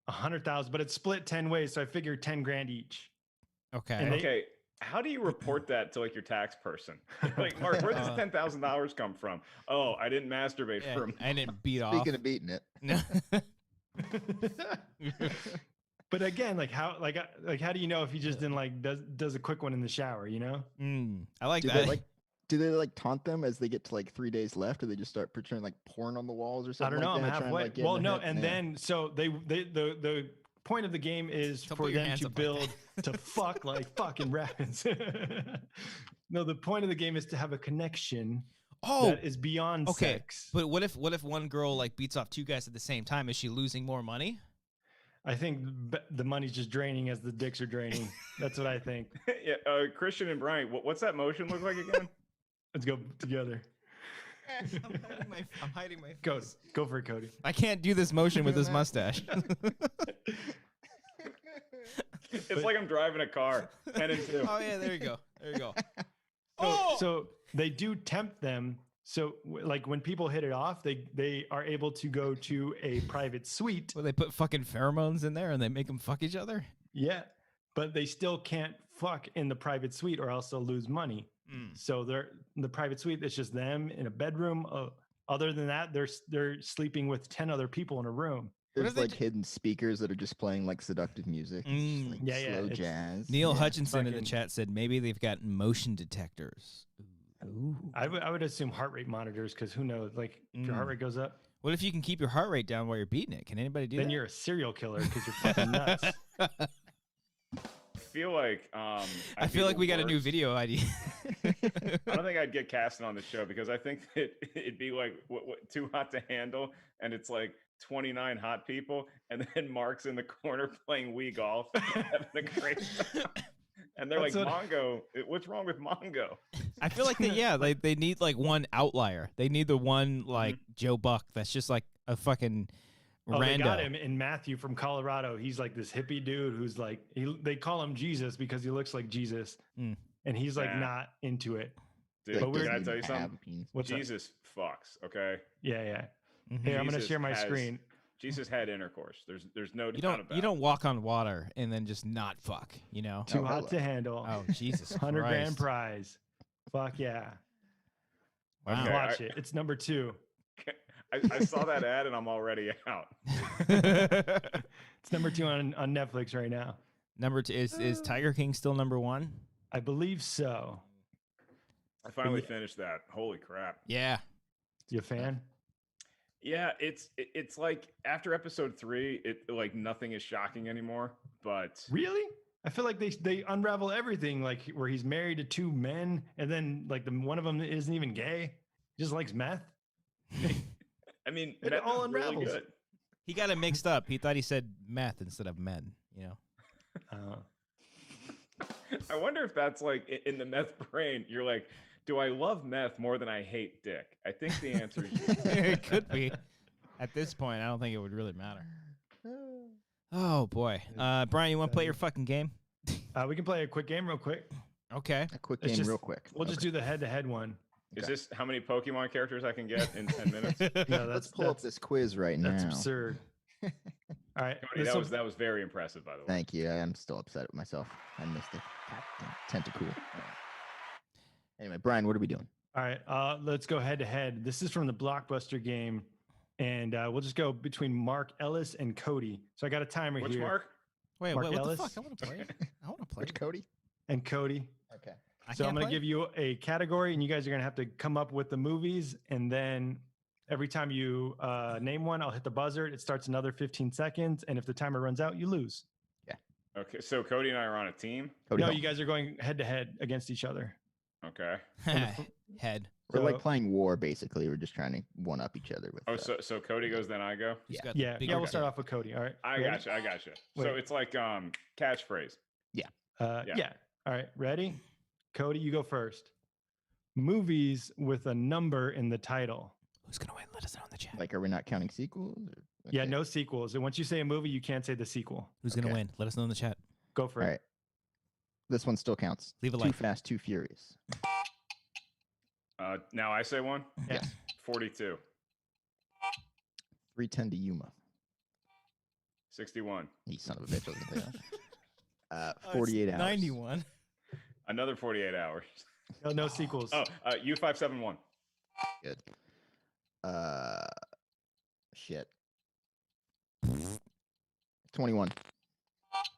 100,000, but it's split 10 ways, so I figure 10 grand each. Okay. And they- Okay. How do you report that to like your tax person? Like, Mark, where does $10,000 come from? Oh, I didn't masturbate Yeah, for a month. I didn't beat off. Speaking of beating it, No. But again, how do you know if he just didn't like does a quick one in the shower, you know? I like do that. they like taunt them as they get to like 3 days left, or they just start portraying like porn on the walls or I something? don't know. like I'm that, trying to, halfway. like, get Well, in no, their head? and Yeah. then so the point of the game is Don't for put your them hands to up like build to fuck like fucking rabbits. No, the point of the game is to have a connection that is beyond okay. sex. But what if one girl like beats off 2 guys at the same time? Is she losing more money? I think the money's just draining as the dicks are draining. That's what I think. Yeah, Christian and Brian, what's that motion look like again? Let's go together. I'm hiding my Go for it, Cody. I can't do this motion with this mustache. It's like I'm driving a car. 10 and 2. Oh yeah, there you go. There you go. So they do tempt them. So like when people hit it off, they are able to go to a private suite. Well, they put fucking pheromones in there and they make them fuck each other. Yeah, but they still can't fuck in the private suite or else they'll lose money. So they're in the private suite. It's just them in a bedroom. Other than that, they're sleeping with 10 other people in a room. There's like hidden speakers that are just playing like seductive music. It's just, like, slow it's- jazz. Neil Yeah. Hutchinson in the fucking- chat said maybe they've got motion detectors. Ooh. I would assume heart rate monitors because who knows? Like if your heart rate goes up, What if you can keep your heart rate down while you're beating it? Can anybody do then that? you're a serial killer because you're fucking nuts. I feel like I I'd feel be like the we got a new worst. video idea. I don't think I'd get casted on the show because I think that it'd be like what too hot to handle, and it's like 29 hot people, and then Mark's in the corner playing Wii golf, having a great time. And they're That's like, what- Mongo, what's wrong with Mongo? I feel like they need like one outlier. They need the one like Joe Buck that's just like a fucking Oh, they got rando. him in Matthew from Colorado. He's like this hippie dude who's like they call him Jesus because he looks like Jesus, and he's like Nah. not into it. Dude, But we're- can I Doesn't tell you even have something? a penis. What's that? Jesus fucks, okay? Yeah. Here, I'm gonna Jesus share my has- screen. Jesus had intercourse. There's no You doubt about don't walk on water and then just not fuck. You know? Too Oh, hot hello. to handle. Oh Jesus 100 grand Christ. prize. Fuck yeah. Wow. Okay, Watch it. It's number 2. it. I saw that ad and I'm already out. It's number 2 on Netflix right now. Number 2 is Tiger King still number 1? I believe so. I finally finished that. Holy crap. Yeah. You a fan? Yeah, it's like after episode 3, it like nothing is shocking anymore. But Really? I feel like they unravel everything, like where he's married to 2 men, and then like one of them isn't even gay. He just likes meth. I mean, It meth all is really unravels. good. He got it mixed up. He thought he said meth instead of men, you know. I wonder if that's like in the meth brain. You're like, do I love meth more than I hate dick? I think the answer is yes. It could be. At this point, I don't think it would really matter. Oh boy. Brian, you want to play your fucking game? We can play a quick game real quick. Okay. A quick It's game, just- real quick. We'll just do the head-to-head one. Is this how many Pokemon characters I can get in 10 minutes? No, Let's pull up this quiz right now. That's absurd. All right. Cody, that was very impressive, by the way. Thank you. I'm still upset with myself. I missed it. Goddamn tentacool. All right. Anyway, Brian, what are we doing? All right. Let's go head-to-head. This is from the Blockbuster game, And we'll just go between Mark Ellis and Cody. So I got a timer Which here. Mark? Wait, Mark what Ellis? the fuck? I want to play it. I want to play Which it. Cody? And Cody. Okay. So I'm going to give you a category, and you guys are going to have to come up with the movies. And then every time you name one, I'll hit the buzzer. It starts another 15 seconds. And if the timer runs out, you lose. Okay, so Cody and I are on a team. Cody No, Hall. you guys are going head to head against each other. Okay. Head. We're like So- playing war, basically. We're just trying to one up each other with. Oh, so Cody goes, then I go. Who's Yeah. got the Yeah, bigger we'll start dick? off with Cody. All right. I Ready? gotcha. So Wait. it's like catchphrase. Yeah. Yeah. All right. Ready? Cody, you go first. Movies with a number in the title. Who's gonna win? Let us know in the chat. Like, are we not counting sequels? Or? Yeah, Okay. no sequels. And once you say a movie, you can't say the sequel. Who's gonna Okay. win? Let us know in the chat. Go for All it. right. This one still counts. Leave a Too like. Fast, Too Furious. Now I say one. Yeah. 42. 310 to Yuma. 61. You son of a bitch. I was gonna say that. 48 hours. 91. Another 48 hours. No sequels. Oh, U571. Good. Shit. 21.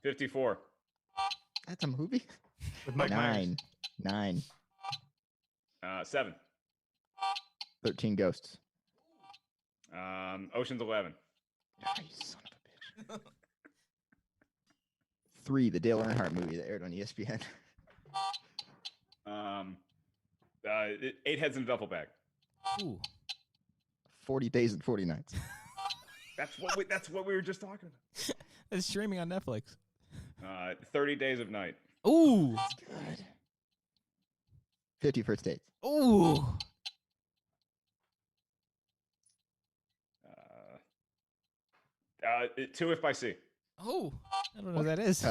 54. That's a movie? With Mike Myers. 9. 7. 13 Ghosts. Ocean's 11. Ah, you son of a bitch. 3, the Dale Earnhardt movie that aired on ESPN. 8 Heads in a Duffel Bag. Ooh. 40 Days and 40 Nights. That's what we were just talking about. It's streaming on Netflix. 30 Days of Night. Ooh. Good. 50 First Dates. Ooh. Two If by Sea. Oh. I don't know what that is.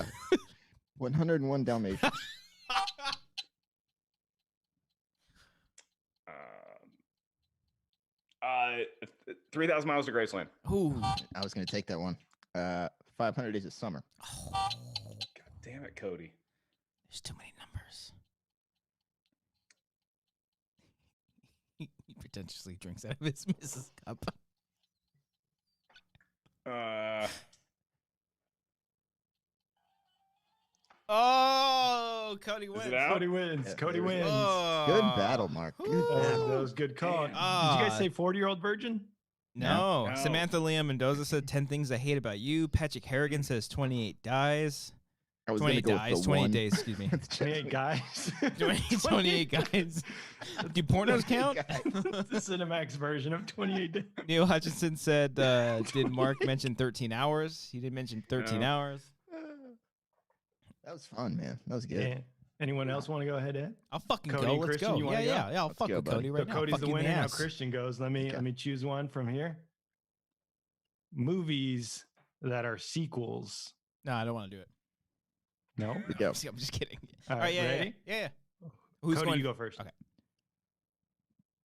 101 Dalmatians. 3,000 Miles to Graceland. Ooh. I was going to take that one. 500 Days of Summer. God damn it, Cody. There's too many numbers. He pretentiously drinks out of his Mrs. Cup. Oh, Cody wins. it out? Cody wins. Yeah, Cody there we wins. Oh. Good battle, Mark. Good Ooh. battle. That was good call. Did you Ah. guys say 40-year-old virgin? No. No. Samantha Leah Mendoza said 10 things I hate about you. Patrick Harrigan says 28 dies. I was going to 28 go dies. with the 28 one. days, excuse me. 28 guys. 28 guys. Do pornos count? the Cinemax version of 28 days. Neil Hutchinson said, did Mark mention 13 hours? He did mention 13 No. hours. That was fun, man. That was good. Yeah. Anyone else want to go ahead, Ed? I'll fucking Cody go. and Let's Christian, go. you wanna Yeah, go? yeah. I'll Let's fuck go, with buddy. Cody So right now. Cody's Fuck the you in winner. Now ass. Christian goes. Let me choose one from here. Movies that are sequels. No, I don't want to do it. No. We go. I'm just kidding. All All right, right, yeah, ready? yeah. Who's Cody, going? you go first. Okay.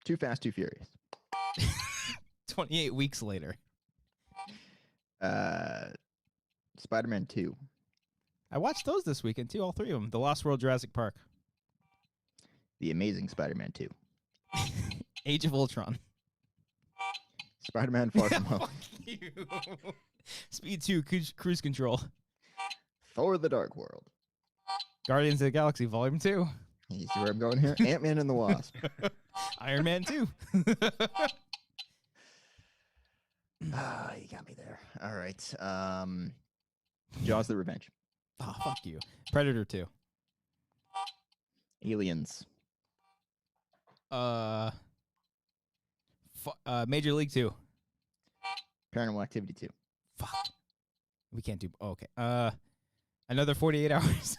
Too Fast, Too Furious. 28 weeks later. Spider-Man 2. I watched those this weekend too, all three of them. The Lost World, Jurassic Park, The Amazing Spider-Man 2. Age of Ultron. Spider-Man Far From Home. Fuck you. Speed 2, Cruise Control. Thor: The Dark World. Guardians of the Galaxy Volume 2. You see where I'm going here? Ant-Man and the Wasp. Iron Man 2. Ah, you got me there. All right. Jaws: The Revenge. Oh, fuck you. Predator 2. Aliens. Major League 2. Paranormal Activity 2. Fuck. We can't do. Oh, okay. Another 48 hours.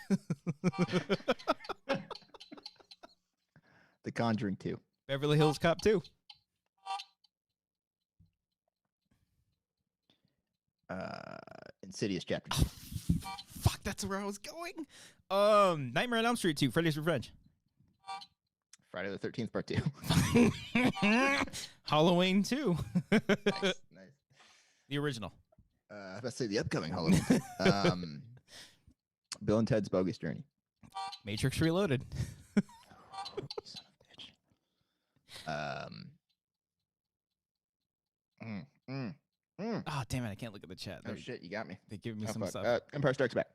The Conjuring 2. Beverly Hills Cop 2. Insidious Chapter 2. Fuck, that's where I was going. Nightmare on Elm Street 2. Freddy's Revenge. Friday the 13th Part 2. Halloween 2. Nice. The original. I was about to say the upcoming Halloween. Bill and Ted's Bogus Journey. Matrix Reloaded. Son of a bitch. Oh, damn it. I can't look at the chat. Oh shit, you got me. They give me Oh, some fuck. stuff. Empire Strikes Back.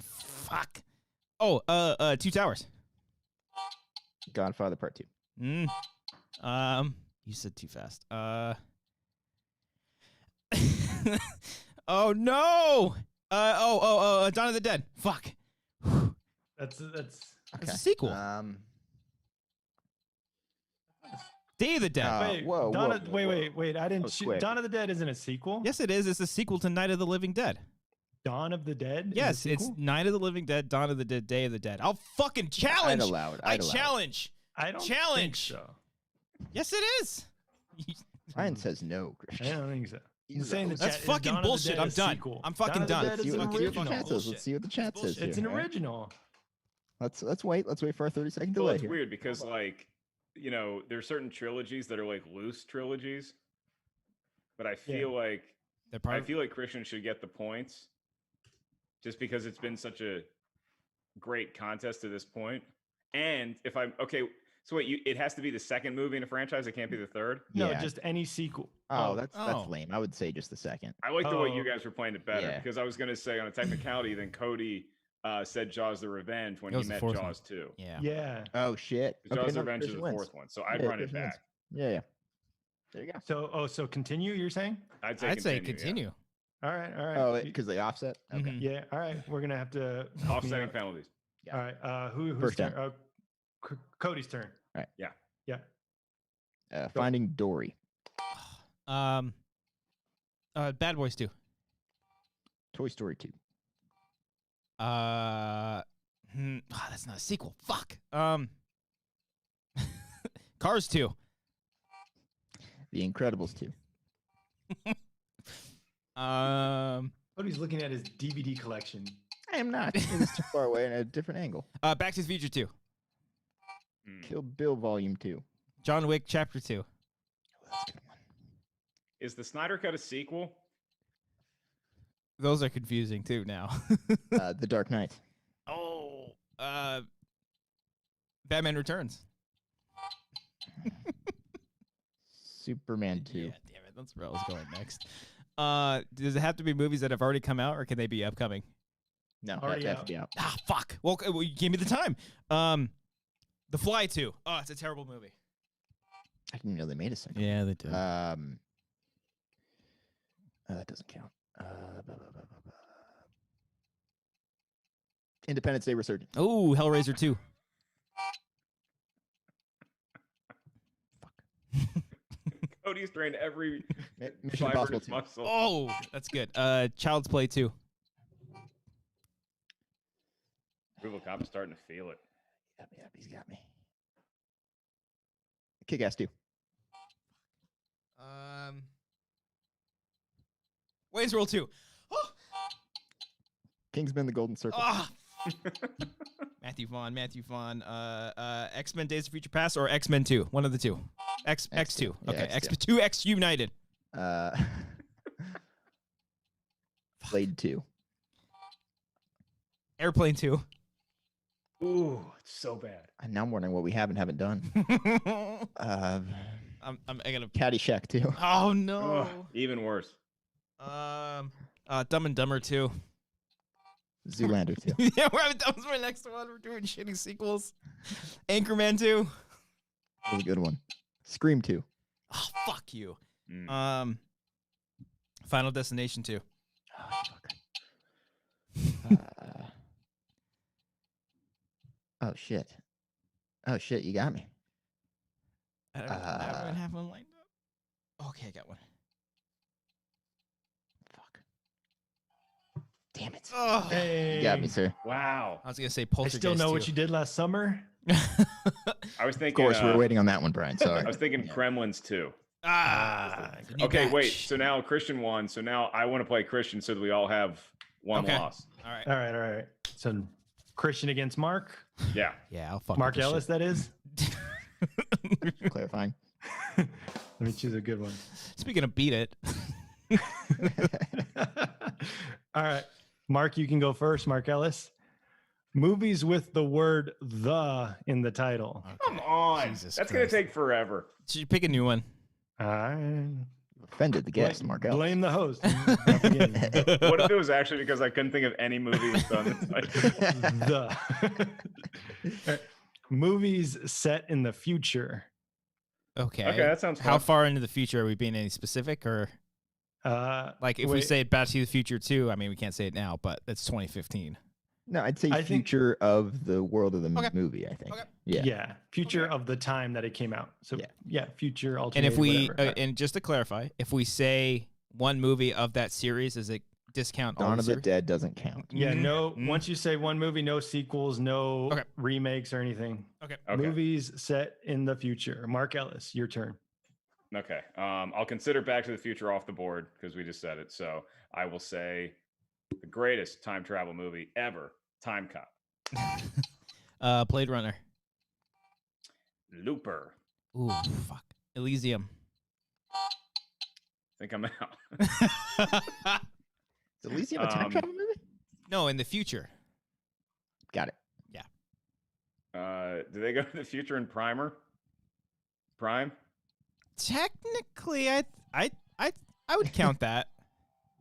Fuck. Oh, Two Towers. Godfather Part 2. You said too fast. Oh no. Dawn of the Dead. Fuck. That's It's a sequel. Day of the Dead. wait, whoa, wait. I didn't. quick. Dawn of the Dead isn't a sequel. Yes, it is. It's a sequel to Night of the Living Dead. Dawn of the Dead. is a Yes, it's sequel? Night of the Living Dead, Dawn of the Dead, Day of the Dead. I'll fucking challenge. I'd allow it. I I'd allow it. challenge. I don't challenge. think so. Yes, it is. Ryan says no, I Christian. don't think so. He's I'm saying the That's chat is fucking Dawn of the bullshit. Dead I'm a done. sequel. I'm fucking Dawn of the done. Dead Let's is see an what the original. chat says. Bullshit. Let's see what the chat says bullshit. here. It's an all right? original. Let's wait. Let's wait for our 30-second Well, delay it's here. weird because like, you know, there's certain trilogies that are like loose trilogies, but I feel like They're part I of- feel like Christian should get the points just because it's been such a great contest to this point. And if I'm okay, so wait, it has to be the second movie in a franchise. It can't be the third. No, Yeah. just any sequel. Oh, that's Oh. lame. I would say just the second. I like the way you Oh. guys were playing it better Yeah. because I was going to say on a technicality, then Cody said Jaws the Revenge when That he was the met fourth Jaws 2. Yeah. Yeah. Oh shit. Jaws the no, Revenge is Christian the wins. fourth one, so I'd Yeah, run it Christian wins. back. Yeah. There you go. So continue. You're saying? I'd say I'd say continue. continue. All right. All right. Oh, because they offset. Okay. Mhm. Yeah. All right. We're gonna have to Yeah. help me Offsetting out. penalties. All right. Who's First turn? down. Cody's turn. Yeah. Yeah. Finding Dory. Bad Boys 2. Toy Story 2. That's not a sequel. Fuck. Cars 2. The Incredibles 2. Cody's looking at his DVD collection. I am not. It was too far away in a different angle. Back to the Future 2. Kill Bill Volume 2. John Wick Chapter 2. That's a good one. Is the Snyder Cut a sequel? Those are confusing too now. The Dark Knight. Oh, Batman Returns. Superman 2. Yeah, damn it. That's where I was going next. Does it have to be movies that have already come out, or can they be upcoming? No, Already that has out. to be out. Ah, fuck. Well, you gave me the time. The Fly 2. Oh, it's a terrible movie. I didn't know they made a second. Yeah, they do. That doesn't count. Independence Day Resurgence. Oh, Hellraiser 2. Cody's trained every Mission fiber Impossible in his 2. muscle. Oh, that's good. Child's Play 2. RoboCop is starting to feel it. Yeah, he's got me. Kick-Ass 2. Wayne's World 2. Kingsman: The Golden Circle. Ah. Matthew Vaughn. X-Men: Days of Future Past or X-Men 2? One of the two. X2. Yeah, Okay, X2. X2 X United. Blade 2. Airplane 2. Ooh, it's so bad. And now I'm wondering what we have and haven't done. I'm gonna. Caddyshack 2. Oh no. Ugh, even worse. Dumb and Dumber 2. Zoolander 2. Yeah, that was my next one. We're doing shitty sequels. Anchorman 2. That was a good one. Scream 2. Oh, fuck you. Final Destination 2. Oh shit. Oh shit, you got me. I don't even have one lined up. Okay, I got one. Fuck. Damn it. Oh, Hey. You got me, sir. Wow. I was gonna say I Poltergeist. still know 2. what you did last summer. I was Of thinking. course, we were waiting on that one, Brian. Sorry. I was thinking Kremlins too. New Okay, wait. batch. So now Christian won. So now I want to play Christian so that we all have one Okay. loss. All right. All right. So Christian against Mark. Yeah. Yeah, I'll fuck. Mark with this Ellis, that is. Clarifying. Let me choose a good one. shit. Speaking of beat it. All right. Mark, you can go first. Mark Ellis. Movies with the word "the" in the title. Come on. Jesus That's going to Christ. take forever. Should you pick a new one? All right. Offended the guest, Mark Ellis. Blame the host. What if it was actually because I couldn't think of any movie that's done this? The movies set in the future. Okay. Okay, that sounds fun. How far into the future are we being any specific, or like if we say Back to the Future 2? I mean, we can't say it now, but it's 2015. No, I'd say I think- future of the world of the Okay. movie, I think. Okay. Yeah. Future of the time that it came out. So yeah, future alternate. And if we and just to clarify, if we say one movie of that series, is it discount all Dawn the of the series? Dead doesn't count. no, once you say one movie, no sequels, no Okay. remakes or anything. Okay. Movies set in the future. Mark Ellis, your turn. Okay. I'll consider Back to the Future off the board because we just said it. So I will say the greatest time travel movie ever, Time Cop. Blade Runner. Looper. Ooh, fuck. Elysium. I think I'm out. Is Elysium a time travel movie? No, in the future. Got it. Do they go to the future in Primer? Prime? Technically, I would count that.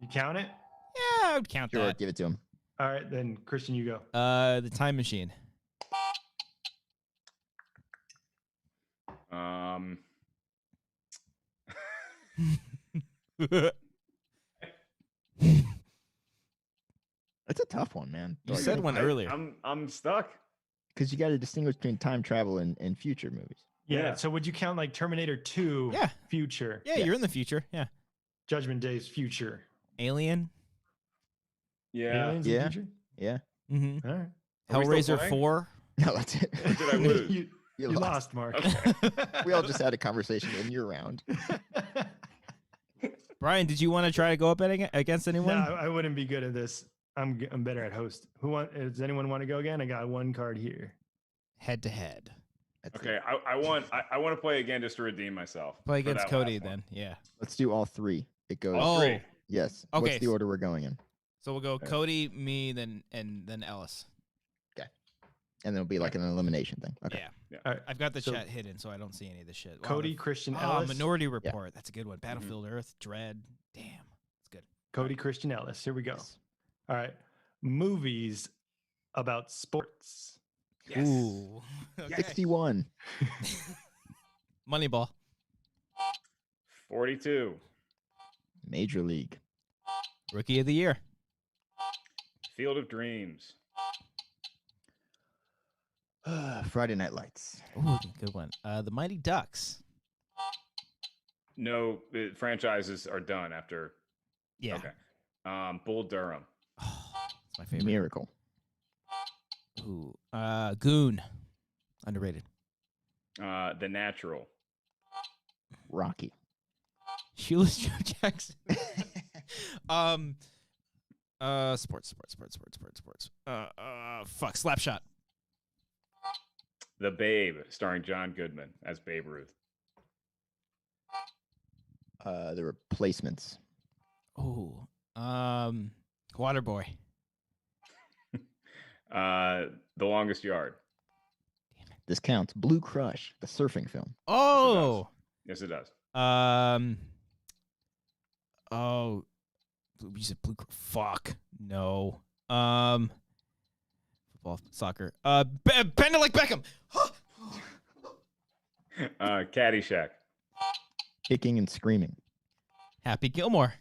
You count it? Yeah, I would count Sure, that. give it to him. All right, then Christian, you go. The Time Machine. It's a tough one, man. You said one earlier. I'm stuck. Because you got to distinguish between time travel and future movies. Yeah. So would you count like Terminator 2? Yeah. Future. Yeah, you're in the future. Yeah. Judgment Day's future. Alien. Yeah. Aliens in Yeah. the future? Yeah. Mm-hmm. All right. Are we still Hellraiser playing? 4. No, that's it. Or did I lose? You You lost. lost, Mark. We all just had a conversation in your round. Brian, did you want to try to go up against anyone? No, I wouldn't be good at this. I'm better at host. Does anyone want to go again? I got one card here. Head to head. That's Okay, it. I want to play again just to redeem myself. Play for against that Cody last one. then. Yeah. Let's do all three. It goes. All three. Yes. Okay, What's the order we're going in? So we'll go Okay. Cody, me, then Ellis. And it'll be like an elimination thing. Okay. Yeah. All right. I've got the So- chat hidden, so I don't see any of the shit. Wow, Cody, the- Christian, Oh, Ellis. Minority Report. That's a good one. Battlefield Earth, Dread. Damn. That's good. Cody, Christian, Ellis. Here we go. Yes. All right. Movies about sports. Yes. Ooh. Okay. 61. Moneyball. 42. Major League. Rookie of the Year. Field of Dreams. Friday Night Lights. Ooh, good one. The Mighty Ducks. No, franchises are done after. Yeah. Okay. Bull Durham. Oh, that's my favorite. Miracle. Ooh. Goon. Underrated. The Natural. Rocky. Shoeless Joe Jackson. Sports. Fuck. Slapshot. The Babe, starring John Goodman as Babe Ruth. The Replacements. Ooh. Waterboy. The Longest Yard. This counts. Blue Crush, the surfing film. Oh. Yes, it does. Oh. You said blue. Fuck. No. Football, soccer. Bend it like Beckham. Caddyshack. Kicking and Screaming. Happy Gilmore.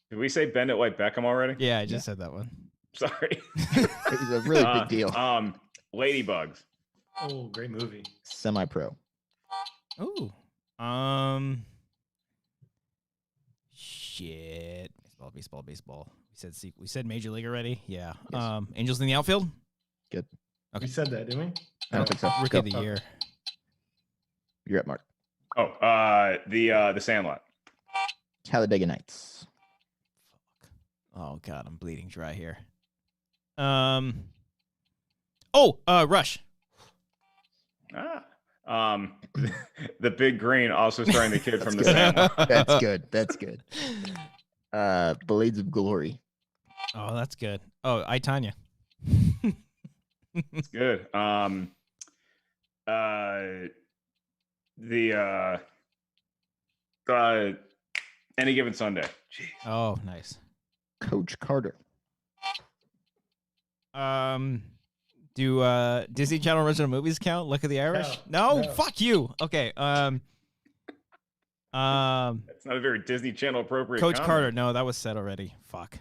Did we say Bend It Like Beckham already? Yeah, I just said that one. Sorry. It was a really big deal. Ladybugs. Oh, great movie. Semi-pro. Ooh. Shit. Baseball. We said Major League already. Yeah. Yes. Angels in the Outfield. Good. Okay. We said that, didn't we? I don't think so. Rookie Go. of the Year. You're up, Mark. Oh, the Sandlot. Talladega Nights. Oh God, I'm bleeding dry here. Rush. The Big Green, also starring the kid from the good. Sandlot. That's good. That's good. Blades of Glory. Oh, that's good. Oh, I, Tanya. It's good. The Any Given Sunday. Jeez. Oh, nice. Coach Carter. Do Disney Channel original movies count? Look at the Irish. No, fuck you. Okay. That's not a very Disney Channel appropriate. Coach comment. Carter. No, that was said already. Fuck.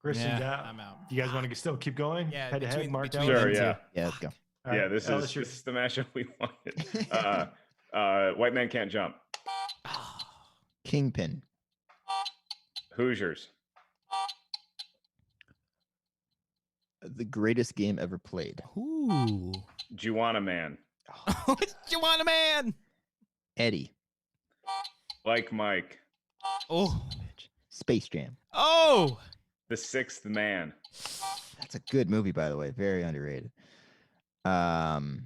Christian's yeah, out. I'm out. You guys want to still keep going? Yeah, Head to head, between- Mark between Ellis? Sure, them yeah. two. Yeah, let's go. All Yeah, right, this Ellis, is you're- the matchup we wanted. White Man Can't Jump. Kingpin. Hoosiers. The greatest game ever played. Ooh. Juana Man. You want a man? Eddie. Like Mike. Oh. Space Jam. Oh. The Sixth Man. That's a good movie, by the way. Very underrated. The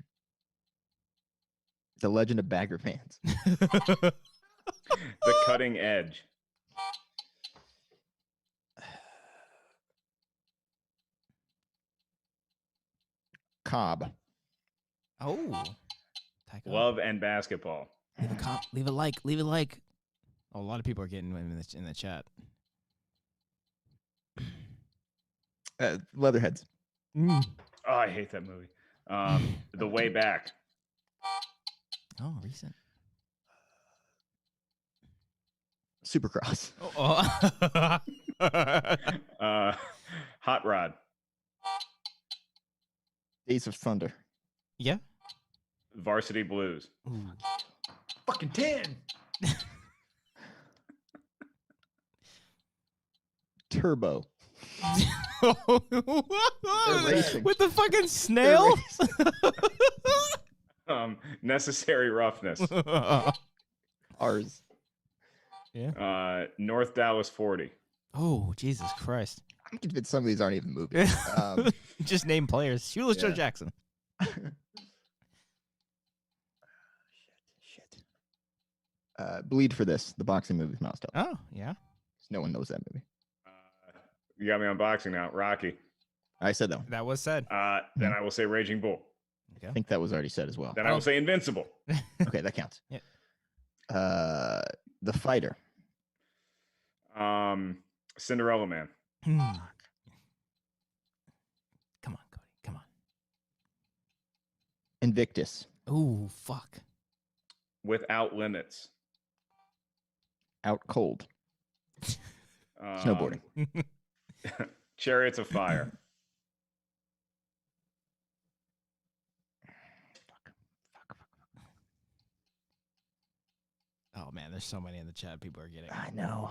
Legend of Bagger Pants. The Cutting Edge. Cobb. Oh. Tycho. Love and Basketball. Leave a like. Leave a like. Oh, a lot of people are getting in the chat. Leatherheads. Oh, I hate that movie. The Way Back. Oh, recent. Supercross. Hot Rod. Days of Thunder. Yeah. Varsity Blues. Ooh. Fucking 10. Turbo. With the fucking snail? Necessary Roughness. Ours. Yeah. North Dallas 40. Oh, Jesus Christ. I'm convinced some of these aren't even movies. Just name players. Shoeless Joe Yeah. Jackson. Shit. Bleed for This, the boxing movie with Miles Teller. Oh, yeah. No one knows that movie. You got me on boxing now. Rocky. I said that one. That was said. Then I will say Raging Bull. I think that was already said as well. Then I will say Invincible. Okay, that counts. Yeah. The Fighter. Cinderella Man. Come on, Cody. Come on. Invictus. Ooh, fuck. Without Limits. Out Cold. Snowboarding. Chariots of Fire. Oh, man, there's so many in the chat people are getting. I know.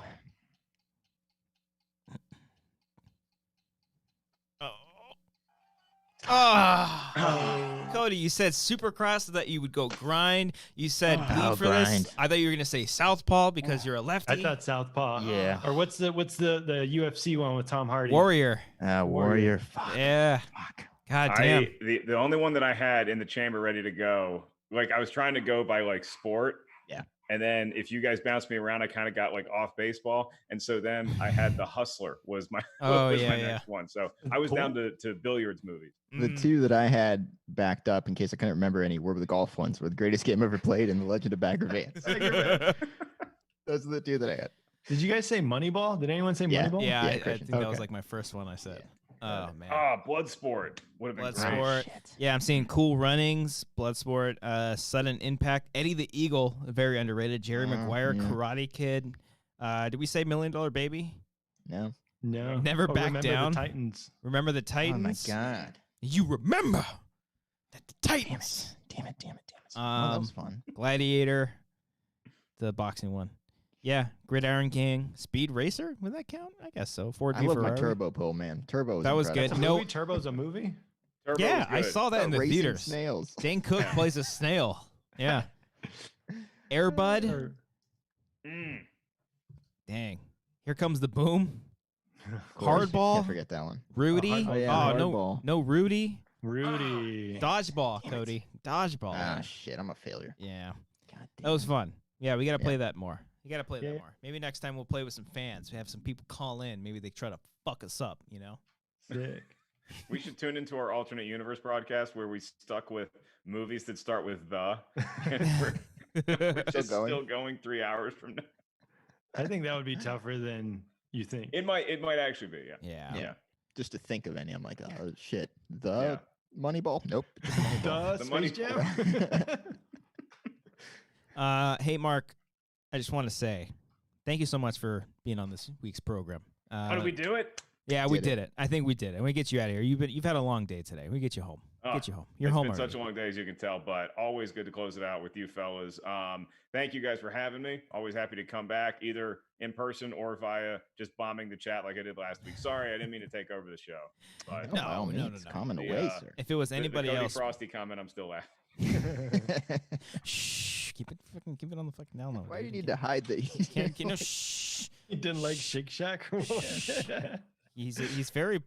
Cody, you said Supercross so that you would go grind. You said bleed for grind. this. I thought you were gonna say Southpaw because you're a lefty. I thought Southpaw. Yeah. Or what's the UFC one with Tom Hardy? Warrior. Warrior. Fuck. Yeah. Fuck. God damn. The only one that I had in the chamber ready to go, like I was trying to go by like sport. Yeah. And then if you guys bounced me around, I kind of got like off baseball. And so then I had The Hustler was my, next one. So I was down to billiards movies. The two that I had backed up in case I couldn't remember any were the golf ones, were the greatest game ever played and The Legend of Bagger Vance. Those are the two that I had. Did you guys say Moneyball? Did anyone say Yeah. Moneyball? Yeah, I Christian. think that was Okay. like my first one I said. Oh, man. Bloodsport would have been great. Bloodsport. Yeah, I'm seeing Cool Runnings, Bloodsport, Sudden Impact, Eddie the Eagle, very underrated, Jerry Maguire, yeah. Karate Kid. Did we say $1 Million Baby? No. No. Never Oh, Back remember Down. The Titans. Remember the Titans? Oh my God. You remember that the Titans. Damn it. That was fun. Gladiator, the boxing one. Yeah, Gridiron King, Speed Racer. Would that count? I guess so. Ford I v love my Ferrari. turbo pull, man. Turbo was That was incredible. good. That's a No- movie? Turbo's a movie? Turbo Yeah, was I good. saw that in the Racing theaters. snails. Dane Cook plays a snail. Yeah. Airbud. Or- Dang. Here comes the boom. Of course, Hardball. Can't forget that one. Rudy. Hardball. Oh, yeah, no, Hardball. no Rudy. Rudy. Dodgeball, Cody. Dodgeball. Ah, shit. I'm a failure. Yeah. God damn. That was fun. Yeah, we got to Yeah. play that more. You got to play Yeah. that more. Maybe next time we'll play with some fans. We have some people call in. Maybe they try to fuck us up, you know? Sick. We should tune into our alternate universe broadcast where we stuck with movies that start with the. And Which is going? still going 3 hours from now. I think that would be tougher than you think. It might actually be, yeah. Yeah. Yeah. Just to think of any, I'm like, oh shit. The Moneyball? Nope. The money Space Jam? Hey, Mark, I just want to say thank you so much for being on this week's program. How did we do it? Yeah, we did it. I think we did it. We get you out of here. You've had a long day today. We get you home. Get you home. You're home It's been already. such a long day, as you can tell, but always good to close it out with you fellas. Thank you guys for having me. Always happy to come back, either in person or via just bombing the chat like I did last week. Sorry, I didn't mean to take over the show. But No, by all means, comment away, sir. If it was anybody the Cody else, Frosty comment, I'm still laughing. shh, keep it on the fucking down low. Why do you need to hide that? No, shh. You didn't like Shake Shack? He's very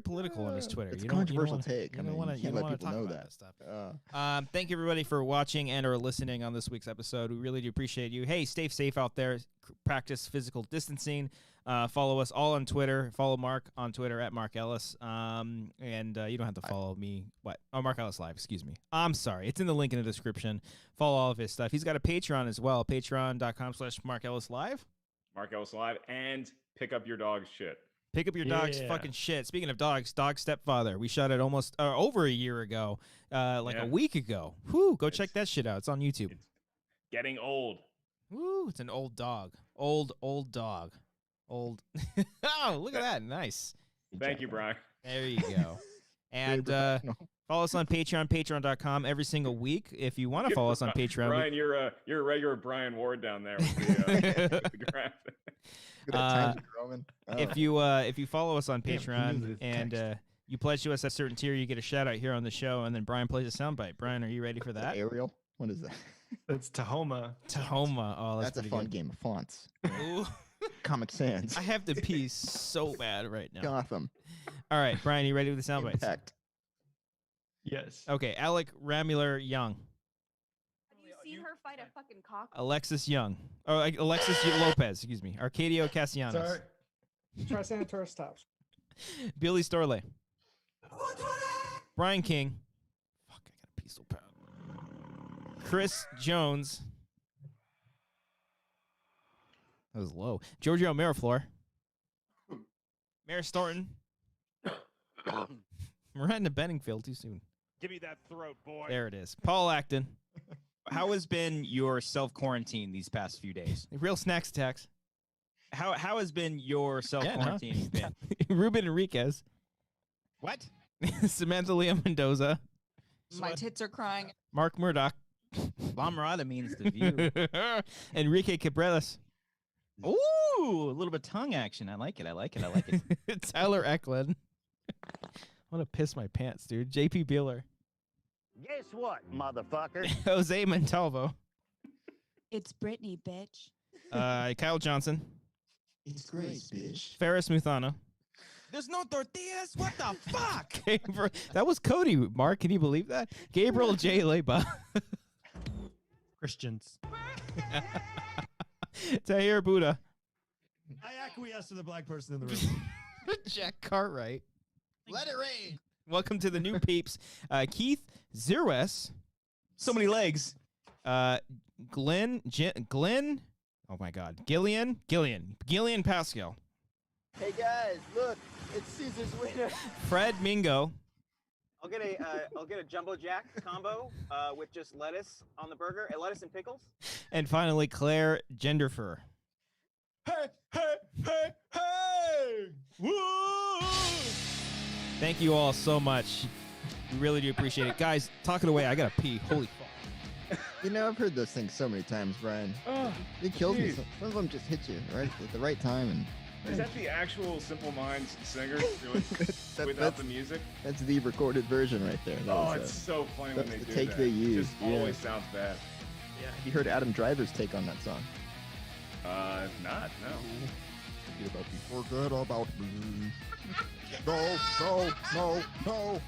political on his Twitter. It's You a don't- controversial you don't wanna- take. You I don't mean, want to. you You can't don't let want to people talk know about that. that stuff. Thank you everybody for watching and or listening on this week's episode. We really do appreciate you. Hey, stay safe out there. Practice physical distancing. Follow us all on Twitter. Follow Mark on Twitter at Mark Ellis. And you don't have to follow me. What? Oh, Mark Ellis Live. Excuse me. I'm sorry. It's in the link in the description. Follow all of his stuff. He's got a Patreon as well. Patreon.com/Mark Ellis Live. Mark Ellis Live, and pick up your dog's shit. Pick up your dog's fucking shit. Speaking of dogs, Dog Stepfather. We shot it almost over a year ago, a week ago. Whew, go check that shit out. It's on YouTube. It's getting old. Woo, it's an old dog. Old dog. Old. Oh, look at that. Nice. Thank you, Brian. There you go. And follow us on Patreon, patreon.com every single week. If you want to follow us on Patreon. Brian, you're a regular Brian Ward down there with the, with the graphic. If you follow us on Patreon and you pledge to us at a certain tier, you get a shout out here on the show, and then Brian plays a soundbite. Brian, are you ready for that? Ariel? What is that? That's Tahoma. Tahoma. Oh, that's a fun game of fonts. Ooh. Comic Sans. I have to pee so bad right now. Gotham. All right, Brian, you ready with the soundbites? Impact. Yes. Okay, Alec Ramuler Young. Have you seen her fight a fucking cock? Alexis Young. Or Alexis Lopez, excuse me. Arcadio Castellanos. Sorry. Triceratops stops. Billy Storley. Brian King. Fuck, I got a pee so bad. Chris Jones. That was low. Giorgio Mariflor. Mary Storton. Miranda Benningfield too soon. Give me that throat, boy. There it is. Paul Acton. How has been your self-quarantine these past few days? Real Snacks Attacks. How has been your self-quarantine been? Ruben Enriquez. What? Samantha Leah Mendoza. My tits are crying. Mark Murdoch. La Mirada means the view. Enrique Cabreras. Ooh, a little bit of tongue action. I like it. I like it. Tyler Eklund. I want to piss my pants, dude. JP Beeler. Guess what, motherfucker? Jose Montalvo. It's Brittany, bitch. Kyle Johnson. It's Grace, bitch. Ferris Muthana. There's no tortillas. What the fuck? That was Cody, Mark. Can you believe that? Gabriel J. Leba. Christians. Tahir Buddha. I acquiesce to the black person in the room. Jack Cartwright. Let it rain. Welcome to the new peeps. Keith Zirwes. So many legs. Glenn. Oh my God. Gillian Pascal. Hey guys, look, it's Caesar's winner. Fred Mingo. I'll get a jumbo jack combo with just lettuce on the burger, lettuce and pickles. And finally, Claire Genderfer. Hey! Woo! Thank you all so much. We really do appreciate it. Guys, talk it away. I got to pee. Holy fuck. You know, I've heard those things so many times, Brian. Oh, it kills me. geez. Some of them just hit you right at the right time. And Is that the actual Simple Minds singer doing without that's- the music? that's the recorded version right there. That Oh, was, it's so funny when that's they the do take that. they It use. just always sounds bad. Yeah. Have you heard Adam Driver's take on that song? Not, no. Forget about me. No.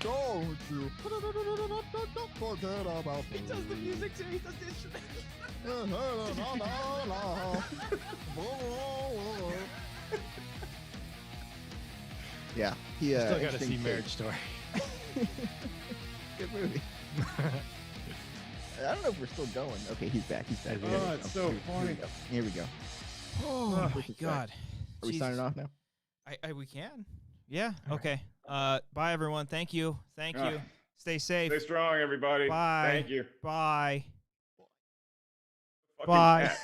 Don't you forget about me. He does the music too. He does the instrument. Yeah, he Still got to interesting see take. Marriage Story. Good movie. I don't know if we're still going. Okay, he's back. He's back. Oh, it's so funny. Here we go. Oh my God. Are we signing off now? We can. Yeah. Okay. Bye everyone. Thank you. Thank you. Stay safe. Stay strong, everybody. Bye. Thank you. Bye. Fucking Bye. cat.